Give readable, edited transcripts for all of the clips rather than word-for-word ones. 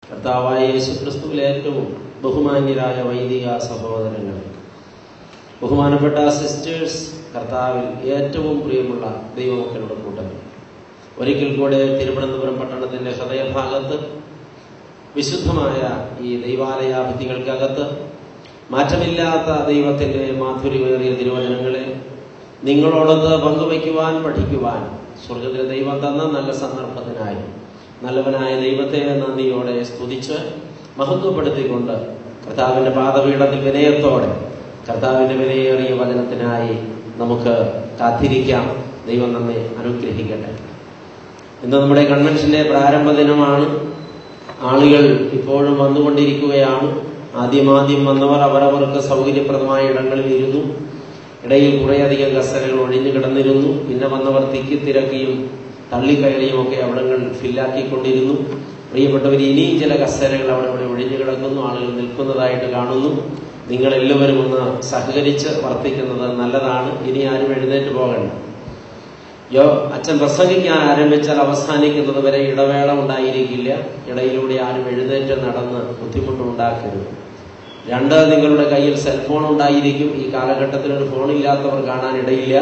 കർത്താവായ യേശുക്രിസ്തുവിലെ ഏറ്റവും ബഹുമാന്യരായ വൈദിക സഹോദരങ്ങൾ, ബഹുമാനപ്പെട്ട സിസ്റ്റേഴ്സ്, കർത്താവിൽ ഏറ്റവും പ്രിയമുള്ള ദൈവമക്കളുടെ കൂട്ടം, ഒരിക്കൽ കൂടെ തിരുവനന്തപുരം പട്ടണത്തിന്റെ ഹൃദയഭാഗത്ത് വിശുദ്ധമായ ഈ ദൈവാലയാഭിത്തികൾക്കകത്ത് മാറ്റമില്ലാത്ത ദൈവത്തിന്റെ മാധുര്യമേറിയ തിരുവചനങ്ങളെ നിങ്ങളോടൊത്ത് പങ്കുവയ്ക്കുവാൻ, പഠിക്കുവാൻ സ്വർഗത്തിലെ ദൈവം തന്ന നല്ല സന്ദർഭത്തിനായി നല്ലവനായ ദൈവത്തെ നന്ദിയോടെ സ്തുതിച്ച് മഹത്വപ്പെടുത്തിക്കൊണ്ട് കർത്താവിന്റെ പാദപീഠത്തിൽ വിനയത്തോടെ കർത്താവിന്റെ വിലയേറിയ വചനത്തിനായി നമുക്ക് കാത്തിരിക്കാം. ദൈവം നമ്മെ അനുഗ്രഹിക്കട്ടെ. ഇന്ന് നമ്മുടെ കൺവെൻഷന്റെ പ്രാരംഭ ദിനമാണ്. ആളുകൾ ഇപ്പോഴും വന്നുകൊണ്ടിരിക്കുകയാണ്. ആദ്യം വന്നവർ അവരവർക്ക് സൗകര്യപ്രദമായ ഇടങ്ങളിൽ ഇരുന്നു. ഇടയിൽ കുറേയധികം കസേരകൾ ഒഴിഞ്ഞു കിടന്നിരുന്നു. പിന്നെ വന്നവർ തിക്കിത്തിരക്കിയും തള്ളിക്കയറിയും ഒക്കെ അവിടങ്ങൾ ഫില്ലാക്കിക്കൊണ്ടിരുന്നു. പ്രിയപ്പെട്ടവർ, ഇനിയും ചില കസേരകൾ അവിടെ ഇവിടെ ഒഴിഞ്ഞു കിടക്കുന്നു. ആളുകൾ നിൽക്കുന്നതായിട്ട് കാണുന്നു. നിങ്ങളെല്ലാവരും ഒന്ന് സഹകരിച്ച് വർത്തിക്കുന്നത് നല്ലതാണ്. ഇനി ആരും എഴുന്നേറ്റ് പോകണ്ട. അച്ഛൻ പ്രസംഗിക്കാൻ ആരംഭിച്ചാൽ അവസാനിക്കുന്നത് വരെ ഇടവേള ഉണ്ടായിരിക്കില്ല. ഇടയിലൂടെ ആരും എഴുന്നേറ്റ് നടന്ന് ബുദ്ധിമുട്ടുണ്ടാക്കരുത്. 2, നിങ്ങളുടെ കയ്യിൽ സെൽഫോൺ ഉണ്ടായിരിക്കും. ഈ കാലഘട്ടത്തിൽ ഒരു ഫോണില്ലാത്തവർ കാണാൻ ഇടയില്ല.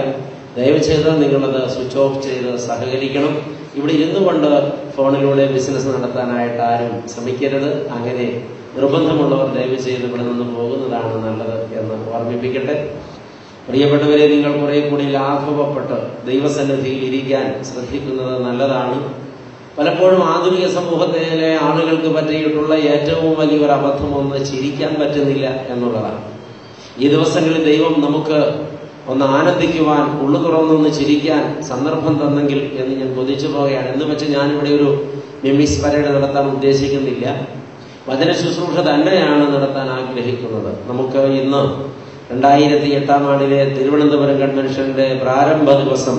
ദയവ് ചെയ്ത് നിങ്ങളത് സ്വിച്ച് ഓഫ് ചെയ്ത് സഹകരിക്കണം. ഇവിടെ ഇരുന്നു കൊണ്ട് ഫോണിലൂടെ ബിസിനസ് നടത്താനായിട്ട് ആരും ശ്രമിക്കരുത്. അങ്ങനെ നിർബന്ധമുള്ളവർ ദയവ് ചെയ്ത് ഇവിടെ നിന്ന് പോകുന്നതാണ് നല്ലത് എന്ന് ഓർമ്മിപ്പിക്കട്ടെ. പ്രിയപ്പെട്ടവരെ, നിങ്ങൾ കുറെ കൂടി ലാഘവപ്പെട്ട് ദൈവസന്നിധിയിൽ ഇരിക്കാൻ ശ്രദ്ധിക്കുന്നത് നല്ലതാണ്. പലപ്പോഴും ആധുനിക സമൂഹത്തിലെ ആളുകൾക്ക് പറ്റിയിട്ടുള്ള ഏറ്റവും വലിയൊരു അബദ്ധം ഒന്ന് ചിരിക്കാൻ പറ്റുന്നില്ല എന്നുള്ളതാണ്. ഈ ദിവസങ്ങളിൽ ദൈവം നമുക്ക് ഒന്ന് ആനന്ദിക്കുവാൻ, ഉള്ളു തുറന്നൊന്ന് ചിരിക്കാൻ സന്ദർഭം തന്നെങ്കിൽ എന്ന് ഞാൻ കൊതിച്ചു പോവുകയാണ്. എന്ന് വെച്ച് ഞാനിവിടെ ഒരു മിമിക്സ് പരേഡ് നടത്താൻ ഉദ്ദേശിക്കുന്നില്ല. വചന ശുശ്രൂഷ തന്നെയാണ് നടത്താൻ ആഗ്രഹിക്കുന്നത്. നമുക്ക് ഇന്ന് 2008 തിരുവനന്തപുരം കൺവെൻഷന്റെ പ്രാരംഭ ദിവസം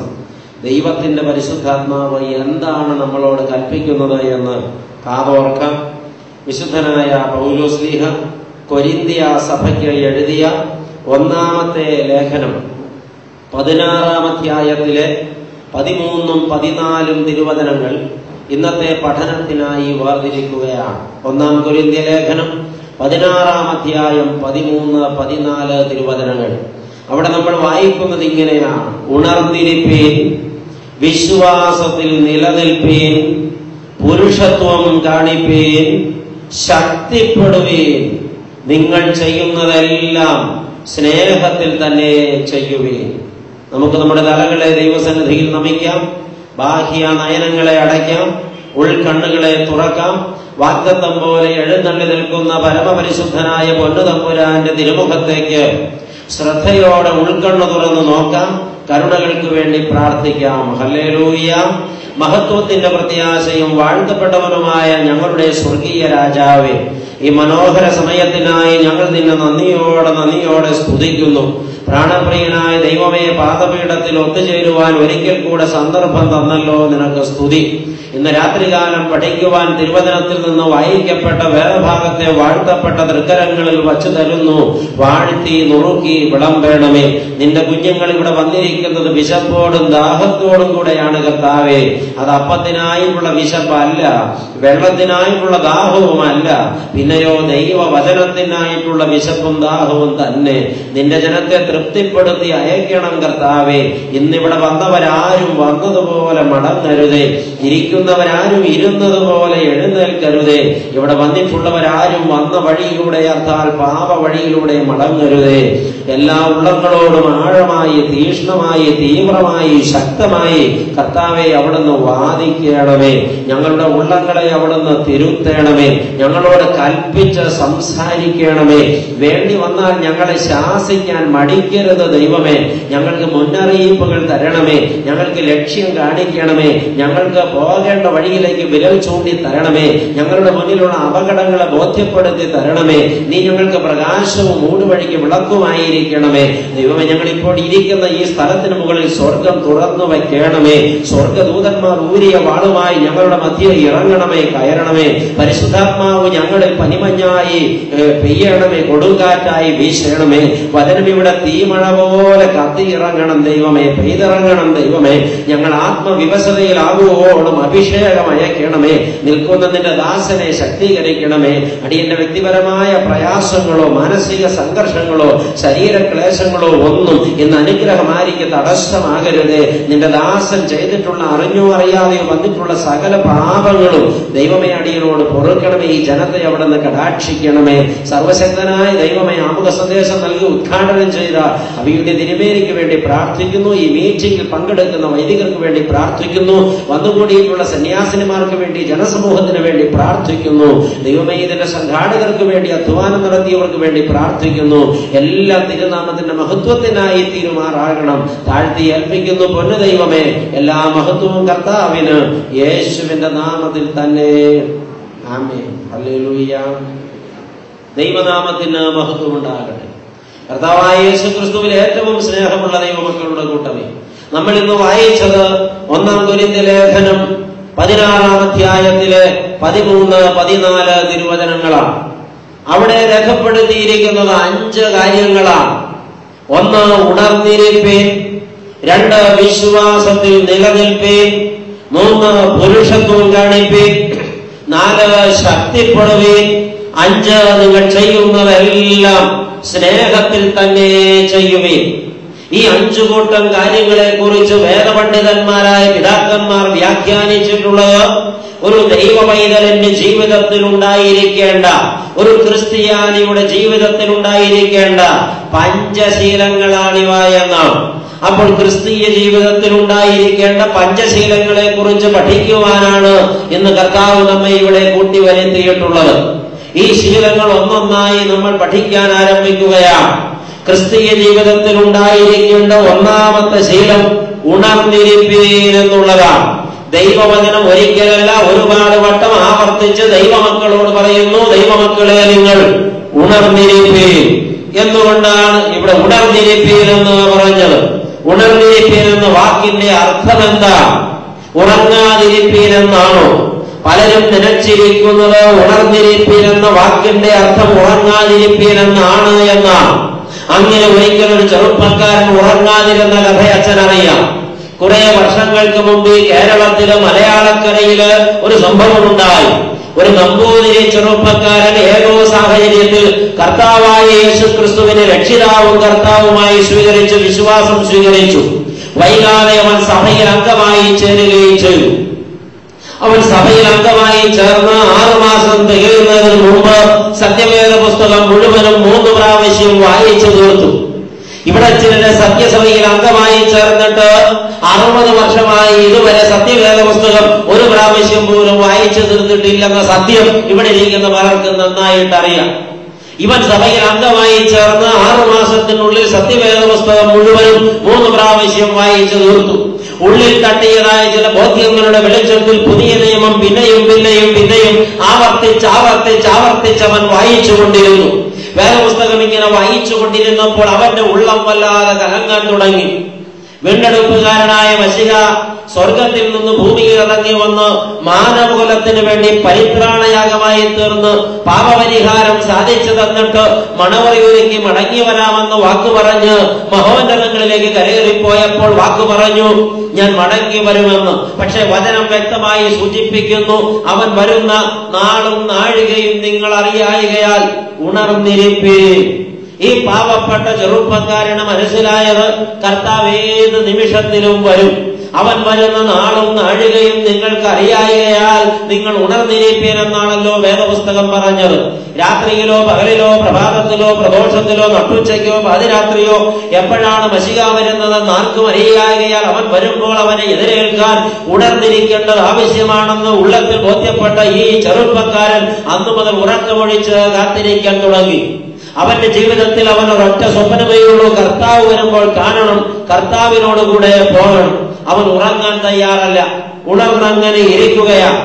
ദൈവത്തിന്റെ പരിശുദ്ധാത്മാവ് എന്താണ് നമ്മളോട് കൽപ്പിക്കുന്നത് എന്ന് കാതോർക്കാം. വിശുദ്ധനായ പൗലോസ്ലീഹ കൊരിന്ത്യ സഭയ്ക്ക് എഴുതിയ 1-ാമത്തെ ലേഖനം 16-ാം അധ്യായത്തിലെ 13ഉം 14ഉം തിരുവചനങ്ങൾ ഇന്നത്തെ പഠനത്തിനായി വേർതിരിക്കുകയാണ്. 1-ാം കൊരിന്ത്യ ലേഖനം 16-ാം അധ്യായം 13, 14 തിരുവചനങ്ങൾ. അവിടെ നമ്മൾ വായിക്കുന്നത് ഇങ്ങനെയാണ്: ഉണർന്നിരിപ്പീൻ, വിശ്വാസത്തിൽ നിലനിൽപ്പീൻ, പുരുഷത്വം കാണിപ്പീൻ, ശക്തിപ്പെടുവീൻ, നിങ്ങൾ ചെയ്യുന്നതെല്ലാം സ്നേഹത്തിൽ തന്നെ ചെയ്യുവീൻ. നമുക്ക് നമ്മുടെ തലങ്ങളെ ദൈവസന്നിധിയിൽ നമിക്കാം. ബാഹ്യ നയനങ്ങളെ അടയ്ക്കാം. ഉൾക്കണ്ണുകളെ തുറക്കാം. വാഗ്ദത്തം പോലെ എഴുന്നള്ളി നിൽക്കുന്ന പരമപരിശുദ്ധനായ പൊന്നുതമ്പുരാന്റെ തിരുമുഖത്തേക്ക് ശ്രദ്ധയോടെ ഉൾക്കണ്ണു തുറന്നു നോക്കാം. കരുണകൾക്ക് വേണ്ടി പ്രാർത്ഥിക്കാം. ഹല്ലേലൂയ. മഹത്വത്തിന്റെ പ്രത്യാശയും വാഴ്ത്തപ്പെട്ടവനുമായ ഞങ്ങളുടെ സ്വർഗീയ രാജാവേ, ഈ മനോഹര സമയത്തിനായി ഞങ്ങൾ നിന്നെ നന്ദിയോടെ സ്തുതിക്കുന്നു. പ്രാണപ്രിയനായ ദൈവമേ, പാദപീഠത്തിൽ ഒത്തുചേരുവാൻ ഒരിക്കൽ കൂടെ സന്ദർഭം തന്നല്ലോ, നിനക്ക് സ്തുതി. ഇന്ന് രാത്രികാലം പഠിക്കുവാൻ തിരുവചനത്തിൽ നിന്ന് വായിക്കപ്പെട്ട വേദഭാഗത്തെ വാഴ്ത്തപ്പെട്ട തൃക്കരങ്ങളിൽ വച്ചു തരുന്നു. വാഴ്ത്തി നുറുക്കി വിളമ്പേണമേ. നിന്റെ കുഞ്ഞുങ്ങൾ ഇവിടെ വന്നിരിക്കുന്നത് വിശപ്പോടും ദാഹത്തോടും കൂടെയാണ് കർത്താവേ. അത് അപ്പത്തിനായിട്ടുള്ള വിശപ്പല്ല, വെള്ളത്തിനായിട്ടുള്ള ദാഹവുമല്ല, പിന്നെയോ ദൈവവചനത്തിനായിട്ടുള്ള വിശപ്പും ദാഹവും തന്നെ. നിന്റെ ജനത്തെ തൃപ്തിപ്പെടുത്തി അയക്കണം കർത്താവേ. ഇന്നിവിടെ വന്നവരാരും വന്നതുപോലെ മടങ്ങരുതേ. ഇരിക്കുന്നവരാരും ഇരുന്നതുപോലെ എഴുന്നേൽക്കരുതേ. ഇവിടെ വന്നിട്ടുള്ളവരാരും വന്ന വഴിയിലൂടെ, അർത്ഥാൽ പാപ വഴിയിലൂടെ മടങ്ങരുതേ. എല്ലാ ഉള്ളങ്ങളോടും ആഴമായി, തീക്ഷ്ണമായി, തീവ്രമായി, ശക്തമായി കർത്താവെ അവിടുന്ന് വാദിക്കണമേ. ഞങ്ങളുടെ ഉള്ളങ്ങളെ അവിടുന്ന് തിരുത്തേണമേ. ഞങ്ങളോട് കൽപ്പിച്ച് സംസാരിക്കണമേ. വേണ്ടി വന്നാൽ ഞങ്ങളെ ശാസിക്കാൻ മടിക്കരുത് ദൈവമേ. ഞങ്ങൾക്ക് മുന്നറിയിപ്പുകൾ തരണമേ. ഞങ്ങൾക്ക് ലക്ഷ്യം കാണിക്കണമേ. ഞങ്ങൾക്ക് പോകേണ്ട വഴിയിലേക്ക് വിരൽ ചൂണ്ടി തരണമേ. ഞങ്ങളുടെ മുന്നിലുള്ള അപകടങ്ങളെ ബോധ്യപ്പെടുത്തി തരണമേ. നീ ഞങ്ങൾക്ക് പ്രകാശവും മൂടുവഴിക്ക് വിളക്കുമായിരിക്കണമേ. ദൈവമേ, ഞങ്ങൾ ഇപ്പോൾ ഇരിക്കുന്ന ഈ സ്ഥലത്തിന് മുകളിൽ സ്വർഗം തുറന്നു വയ്ക്കണമേ. സ്വർഗദൂതന്മാർ ഊരിയ വാളുമായി ഞങ്ങളുടെ മധ്യ ഇറങ്ങണമേ, കയറണമേ. പരിശുദ്ധാത്മാവ് ഞങ്ങളിൽ പനിമഞ്ഞായി പെയ്യണമേ, കൊടുങ്കാറ്റായി വീശണമേ. വചനം ഇവിടെ തീ തീമഴ പോലെ കത്തിയിറങ്ങണം ദൈവമേ, പെയ്തിറങ്ങണം ദൈവമേ. ഞങ്ങൾ ആത്മവിവശതയിലാകുവോളം അഭിഷേകം അയക്കണമേ. നിൽക്കുന്ന നിന്റെ ദാസനെ ശക്തീകരിക്കണമേ. അടിയന്റെ വ്യക്തിപരമായ പ്രയാസങ്ങളോ മാനസിക സംഘർഷങ്ങളോ ശരീരക്ലേശങ്ങളോ ഒന്നും ഇന്ന് അനുഗ്രഹമായിരിക്കും തടസ്സമാകരുതേ. നിന്റെ ദാസൻ ചെയ്തിട്ടുള്ള അറിഞ്ഞോ അറിയാതെയോ വന്നിട്ടുള്ള സകല പാപങ്ങളും ദൈവമേ അടിയനോട് പൊറുക്കണമേ. ഈ ജനത്തെ അവിടെ നിന്ന് കടാക്ഷിക്കണമേ. സർവശക്തനായ ദൈവമേ, ആമുഖ സന്ദേശം നൽകി ഉദ്ഘാടനം ചെയ്ത അവയുടെ തിരുമേനിക്ക് വേണ്ടി പ്രാർത്ഥിക്കുന്നു. ഈ മീറ്റിംഗിൽ പങ്കെടുക്കുന്ന വൈദികർക്ക് വേണ്ടി പ്രാർത്ഥിക്കുന്നു. വന്നുകൂടിയിട്ടുള്ള സന്യാസിനിമാർക്ക് വേണ്ടി, ജനസമൂഹത്തിന് വേണ്ടി പ്രാർത്ഥിക്കുന്നു. ദൈവമേ, ഇതിന്റെ സംഘാടകർക്ക് വേണ്ടി, അധ്വാനം നടത്തിയവർക്ക് വേണ്ടി പ്രാർത്ഥിക്കുന്നു. എല്ലാ തിരുനാമത്തിന്റെ മഹത്വത്തിനായി തീരുമാറാകണം. താഴ്ത്തി ഏൽപ്പിക്കുന്നു പൊന്നു ദൈവമേ. എല്ലാ മഹത്വവും കർത്താവിന്, യേശുവിന്റെ നാമത്തിൽ തന്നെ. ആമേൻ. ഹല്ലേലൂയ. ദൈവനാമത്തിന് മഹത്വം ഉണ്ടാകട്ടെ. കർത്താവായ യേശു ക്രിസ്തുവിൽ ഏറ്റവും സ്നേഹമുള്ള ദൈവമക്കളുടെ കൂട്ടമേ, നമ്മൾ ഇന്ന് വായിച്ചത് 1 കൊരിന്ത്യർ ലേഖനം 16-ാം അധ്യായത്തിലെ 13-14 തിരുവചനങ്ങളാണ്. അവിടെ രേഖപ്പെടുത്തിയിരിക്കുന്നത് 5 കാര്യങ്ങളാണ്. 1, ഉണർന്നിരിപ്പീൻ. 2, വിശ്വാസത്തിൽ നിലനിൽപ്പീൻ. 3, പുരുഷത്വം കാണിപ്പീൻ. 4, ശക്തിപ്പെടുവീൻ. 5, നിങ്ങൾ ചെയ്യുന്നതെല്ലാം സ്നേഹത്തിൽ തന്നെ ചെയ്യുവീൻ. ഈ 5 കൂട്ടം കാര്യങ്ങളെ കുറിച്ച് വേദപണ്ഡിതന്മാരായ പിതാക്കന്മാർ വ്യാഖ്യാനിച്ചിട്ടുള്ളത് ഒരു ദൈവ പൈതലിന്റെ ജീവിതത്തിൽ ഉണ്ടായിരിക്കേണ്ട, ഒരു ക്രിസ്ത്യാനിയുടെ ജീവിതത്തിൽ ഉണ്ടായിരിക്കേണ്ട പഞ്ചശീലങ്ങളാണിവ എന്നാണ്. അപ്പോൾ ക്രിസ്തീയ ജീവിതത്തിൽ ഉണ്ടായിരിക്കേണ്ട പഞ്ചശീലങ്ങളെ കുറിച്ച് പഠിക്കുവാനാണ് ഇന്ന് കർത്താവ് നമ്മെ ഇവിടെ കൂട്ടിവരുത്തിയിട്ടുള്ളത്. ഈ ശീലങ്ങൾ ഒന്നൊന്നായി നമ്മൾ പഠിക്കാൻ ആരംഭിക്കുകയാണ്. ക്രിസ്തീയ ജീവിതത്തിൽ ഉണ്ടായിരിക്കേണ്ട 1ാമത്തെ ശീലം ഉണർന്നിരിപ്പീൻ എന്നുള്ളതാണ്. ദൈവവചനം ഒരിക്കലല്ല ഒരുപാട് വട്ടം ആവർത്തിച്ച് ദൈവമക്കളോട് പറയുന്നു, ദൈവമക്കളെ നിങ്ങൾ ഉണർന്നിരിപ്പീൻ. എന്തുകൊണ്ടാണ് ഇവിടെ ഉണർന്നിരിപ്പീൻ എന്ന് പറഞ്ഞത്? ഉണർന്നിരിപ്പീൻ എന്ന വാക്കിന്റെ അർത്ഥം എന്താ? ഉറങ്ങാതിരിപ്പീൻ എന്നാണോ? പലരും നനച്ചിരിക്കുന്നത് ഉണർന്നിരിപ്പീൻ എന്ന വാക്കിന്റെ അർത്ഥം ഉറങ്ങാതിരിപ്പീൻ എന്നാണ് എന്നാണ്. അങ്ങനെ ഒരിക്കലൊരു ചെറുപ്പക്കാരൻ ഉറങ്ങാതിരുന്ന കഥ അച്ഛനറിയാം. കുറെ വർഷങ്ങൾക്ക് മുമ്പ് കേരളത്തില് മലയാളക്കരയില് ഒരു സംഭവമുണ്ടായി. ഒരു നമ്പൂതിരി ചെറുപ്പക്കാരൻ ഏതോ സാഹചര്യത്തിൽ കർത്താവായ യേശു ക്രിസ്തുവിനെ രക്ഷിതാവും കർത്താവുമായി സ്വീകരിച്ച് വിശ്വാസം സ്വീകരിച്ചു. വൈകാതെ അവൻ സഭയിൽ അംഗമായി ചേരുകയും ചെയ്തു. അവൻ സഭയിൽ അംഗമായി ചേർന്ന് 6 മാസം തികയുന്നതിന് മുമ്പ് സത്യവേദ പുസ്തകം മുഴുവനും 3 പ്രാവശ്യം വായിച്ചു തീർത്തു. ഇവിടെ ചിലര് സത്യസഭയിൽ അംഗമായി ചേർന്നിട്ട് 60 വർഷമായി ഇതുവരെ സത്യവേദ പുസ്തകം 1 പ്രാവശ്യം പോലും വായിച്ചു തീർത്തിട്ടില്ലെന്ന സത്യം ഇവിടെ ഇരിക്കുന്ന പലർക്കും നന്നായിട്ട് അറിയാം. ഇവൻ സഭയിൽ അംഗമായി ചേർന്ന് 6 മാസത്തിനുള്ളിൽ സത്യവേദ പുസ്തകം മുഴുവനും 3 പ്രാവശ്യം വായിച്ചു തീർത്തു. ഉള്ളിൽ തട്ടിയതായ ചില ബോധ്യങ്ങളുടെ വെളിച്ചത്തിൽ പുതിയ നിയമം പിന്നെയും പിന്നെയും പിന്നെയും ആവർത്തിച്ച് അവൻ വായിച്ചുകൊണ്ടിരുന്നു. വേദപുസ്തകം ഇങ്ങനെ വായിച്ചുകൊണ്ടിരുന്നപ്പോൾ അവന്റെ ഉള്ളം വല്ലാതെ കലങ്ങാൻ തുടങ്ങി. വീണ്ടെടുപ്പുകാരനായ മശിഹ സ്വർഗത്തിൽ നിന്ന് ഭൂമിയിൽ ഇറങ്ങി വന്ന് മാനവകുലത്തിന് വേണ്ടി പരിത്രാണയാഗമായി തീർന്ന് പാപപരിഹാരം സാധിച്ചു തന്നിട്ട് മണവറയൊരുക്കി മടങ്ങി വരാമെന്ന് വാക്കു പറഞ്ഞ് മഹോന്നതങ്ങളിലേക്ക് കരയേറിപ്പോയപ്പോൾ വാക്കു പറഞ്ഞു, ഞാൻ മടങ്ങി വരുമെന്ന്. പക്ഷെ വചനം വ്യക്തമായി സൂചിപ്പിക്കുന്നു, അവൻ വരുന്ന നാളും നാഴികയും നിങ്ങൾ അറിയായികയാൽ ഉണർന്നിരിപ്പീൻ. ഈ പാവപ്പെട്ട ചെറുപ്പക്കാരന് മനസ്സിലായത് കർത്താവ് ഏത് നിമിഷത്തിലും വരും. അവൻ വരുന്ന നാളും നാഴികയും നിങ്ങൾക്ക് അറിയായികയാൽ നിങ്ങൾ ഉണർന്നിരിപ്പീൻ എന്നാണല്ലോ വേദപുസ്തകം പറഞ്ഞത്. രാത്രിയിലോ പകലിലോ പ്രഭാതത്തിലോ പ്രദോഷത്തിലോ നട്ടുച്ചയ്ക്കോ പാതിരാത്രിയോ എപ്പോഴാണ് മശിഹ വരുന്നതെന്ന് ആർക്കും അറിയായികയാൽ അവൻ വരുമ്പോൾ അവനെ എതിരേൽക്കാൻ ഉണർന്നിരിക്കേണ്ടത് ആവശ്യമാണെന്ന് ഉള്ളത്തിൽ ബോധ്യപ്പെട്ട ഈ ചെറുപ്പക്കാരൻ അന്നു മുതൽ ഉറക്കമൊഴിച്ച് കാത്തിരിക്കാൻ തുടങ്ങി. അവന്റെ ജീവിതത്തിൽ അവൻ ഒരൊറ്റ സ്വപ്നമേയുള്ളൂ, കർത്താവ് വരുമ്പോൾ കാണണം, കർത്താവിനോടുകൂടെ പോകണം. അവൻ ഉറങ്ങാൻ തയ്യാറല്ല, ഉണർന്നങ്ങനെ ഇരിക്കുകയാണ്.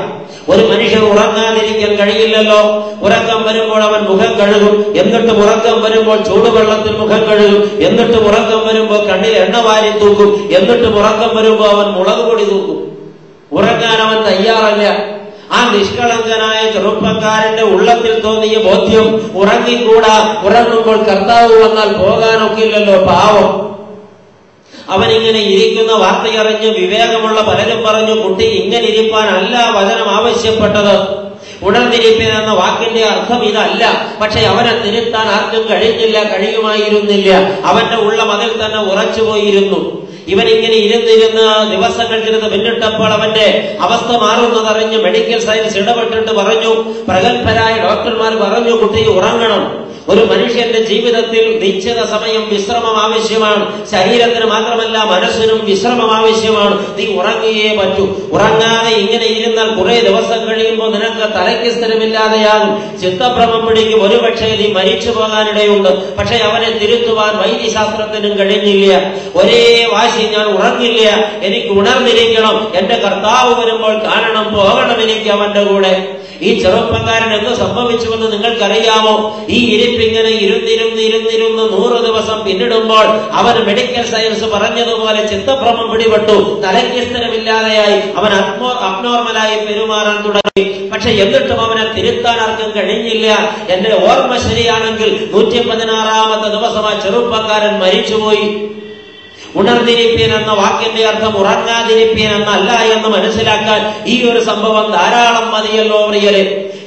ഒരു മനുഷ്യൻ ഉറങ്ങാതിരിക്കാൻ കഴിയില്ലല്ലോ. ഉറക്കം വരുമ്പോൾ അവൻ മുഖം കഴുകും, എന്നിട്ടും ഉറക്കം വരുമ്പോൾ ചൂടുവെള്ളത്തിൽ മുഖം കഴുകും, എന്നിട്ടും ഉറക്കം വരുമ്പോൾ കണ്ണിൽ എണ്ണ വാരി തൂക്കും, എന്നിട്ടും ഉറക്കം വരുമ്പോൾ അവൻ മുളക് പൊടി തൂക്കും. ഉറങ്ങാൻ അവൻ തയ്യാറല്ല. ആ നിഷ്കളങ്കനായ ചെറുപ്പക്കാരന്റെ ഉള്ളത്തിൽ തോന്നിയ ബോധ്യം ഉറങ്ങിക്കൂടാ, ഉറങ്ങുമ്പോൾ കർത്താവ് വന്നാൽ പോകാനൊക്കില്ലല്ലോ, പാവം. അവനിങ്ങനെ ഇരിക്കുന്ന വാർത്തയറിഞ്ഞ് വിവേകമുള്ള പലരും പറഞ്ഞു, കുട്ടി ഇങ്ങനെ ഇരിപ്പാനല്ല വചനം ആവശ്യപ്പെട്ടത്. ഉണർന്നിരിപ്പൻ എന്ന വാക്കിന്റെ അർത്ഥം ഇതല്ല. പക്ഷെ അവനെ തിരുത്താൻ ആർക്കും കഴിയുമായിരുന്നില്ല. അവന്റെ ഉള്ളം അതിൽ തന്നെ ഉറച്ചുപോയിരുന്നു. ഇവനിങ്ങനെ ഇരുന്നിരുന്ന് ദിവസങ്ങൾ ചിലത് പിന്നിട്ടപ്പോൾ അവന്റെ അവസ്ഥ മാറുന്നതറിഞ്ഞ് മെഡിക്കൽ സയൻസ് ഇടപെട്ടിട്ട് പറഞ്ഞു, പ്രഗത്ഭരായ ഡോക്ടർമാർ പറഞ്ഞു, കുട്ടി ഉറങ്ങണം. ഒരു മനുഷ്യന്റെ ജീവിതത്തിൽ നിശ്ചിത സമയം വിശ്രമം ആവശ്യമാണ്. ശരീരത്തിന് മാത്രമല്ല മനസ്സിനും വിശ്രമം ആവശ്യമാണ്. നീ ഉറങ്ങിയേ പറ്റൂ. ഉറങ്ങാതെ ഇങ്ങനെ ഇരുന്നാൽ കുറെ ദിവസം കഴിയുമ്പോൾ നിനക്ക് തലയ്ക്ക് സ്ഥിരമില്ലാതെയാകും, ചിത്തഭ്രമം പിടിക്കും, ഒരുപക്ഷെ നീ മരിച്ചു പോകാനിടയുണ്ട്. പക്ഷെ അവനെ തിരുത്തുവാൻ വൈദ്യശാസ്ത്രത്തിനും കഴിഞ്ഞില്ല. ഒരേ വാശി, ഞാൻ ഉറങ്ങില്ല, എനിക്ക് ഉണർന്നിരിക്കണം, എന്റെ കർത്താവ് വരുമ്പോൾ കാണണം, പോകണം എനിക്ക് അവന്റെ കൂടെ. ഈ ചെറുപ്പക്കാരൻ എന്ത് സംഭവിച്ചുവെന്ന് നിങ്ങൾക്കറിയാമോ? ഈ ഇരിപ്പിങ്ങനെ ഇരുന്നിരുന്ന് 100 ദിവസം പിന്നിടുമ്പോൾ അവന് മെഡിക്കൽ സയൻസ് പറഞ്ഞതുപോലെ ചിത്തഭ്രമം പിടിപെട്ടു, തലയ്ക്ക് സ്ഥിരമില്ലാതെയായി, അവൻ അബ്നോർമലായി പെരുമാറാൻ തുടങ്ങി. പക്ഷെ എന്നിട്ടും അവനെ തിരുത്താൻ ആർക്കും കഴിഞ്ഞില്ല. എന്റെ ഓർമ്മ ശരിയാണെങ്കിൽ 116ാമത്തെ ദിവസം ആ ചെറുപ്പക്കാരൻ മരിച്ചുപോയി. ഉണർന്നിരിപ്പീൻ എന്ന വാക്കിന്റെ അർത്ഥം ഉറങ്ങാതിരിപ്പീൻ എന്നല്ല എന്ന് മനസ്സിലാക്കാൻ ഈ ഒരു സംഭവം ധാരാളം മതിയല്ലോ പ്രിയരെ.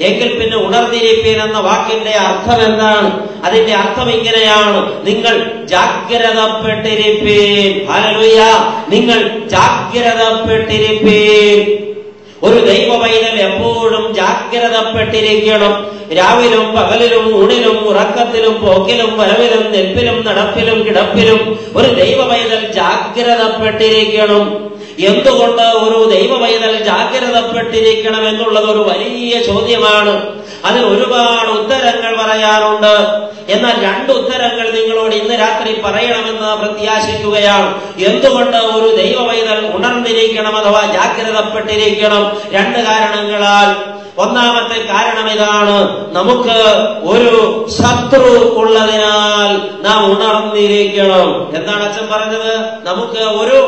എങ്കിൽ പിന്നെ ഉണർന്നിരിപ്പീൻ എന്ന വാക്കിന്റെ അർത്ഥം എന്താണ്? അതിന്റെ അർത്ഥം ഇങ്ങനെയാണ്, നിങ്ങൾ ജാഗ്രതപ്പെട്ടിരിപ്പീൻ. ഹല്ലേലൂയ, നിങ്ങൾ ജാഗ്രതപ്പെട്ടിരിപ്പീൻ. ഒരു ദൈവ പൈതൽ എപ്പോഴും ജാഗ്രതപ്പെട്ടിരിക്കണം. രാവിലും പകലിലും ഊണിലും ഉറക്കത്തിലും പോക്കിലും വരവിലും നിൽപ്പിലും നടപ്പിലും കിടപ്പിലും ഒരു ദൈവ പൈതൽ ജാഗ്രതപ്പെട്ടിരിക്കണം. എന്തുകൊണ്ട് ഒരു ദൈവ പൈതൽ ജാഗ്രതപ്പെട്ടിരിക്കണം എന്നുള്ളത് ഒരു വലിയ ചോദ്യമാണ്. അതിന് ഒരുപാട് ഉത്തരങ്ങൾ പറയാനുണ്ട്. എന്നാൽ 2 ഉത്തരങ്ങൾ നിങ്ങളോട് ഇന്ന് രാത്രി പറയണമെന്ന് പ്രത്യാശിക്കുകയാണ്. എന്തുകൊണ്ട് ഒരു ദൈവ പൈതൽ ഉണർന്നിരിക്കണം അഥവാ ജാഗ്രതപ്പെട്ടിരിക്കണം? 2 കാരണങ്ങളാൽ. ഒന്നാമത്തെ കാരണം ഇതാണ്, നമുക്ക് ഒരു ശത്രു ഉള്ളതിനാൽ നാം ഉണർന്നിരിക്കണം. എന്താണ് അച്ഛൻ പറഞ്ഞത്? നമുക്ക് ഒരു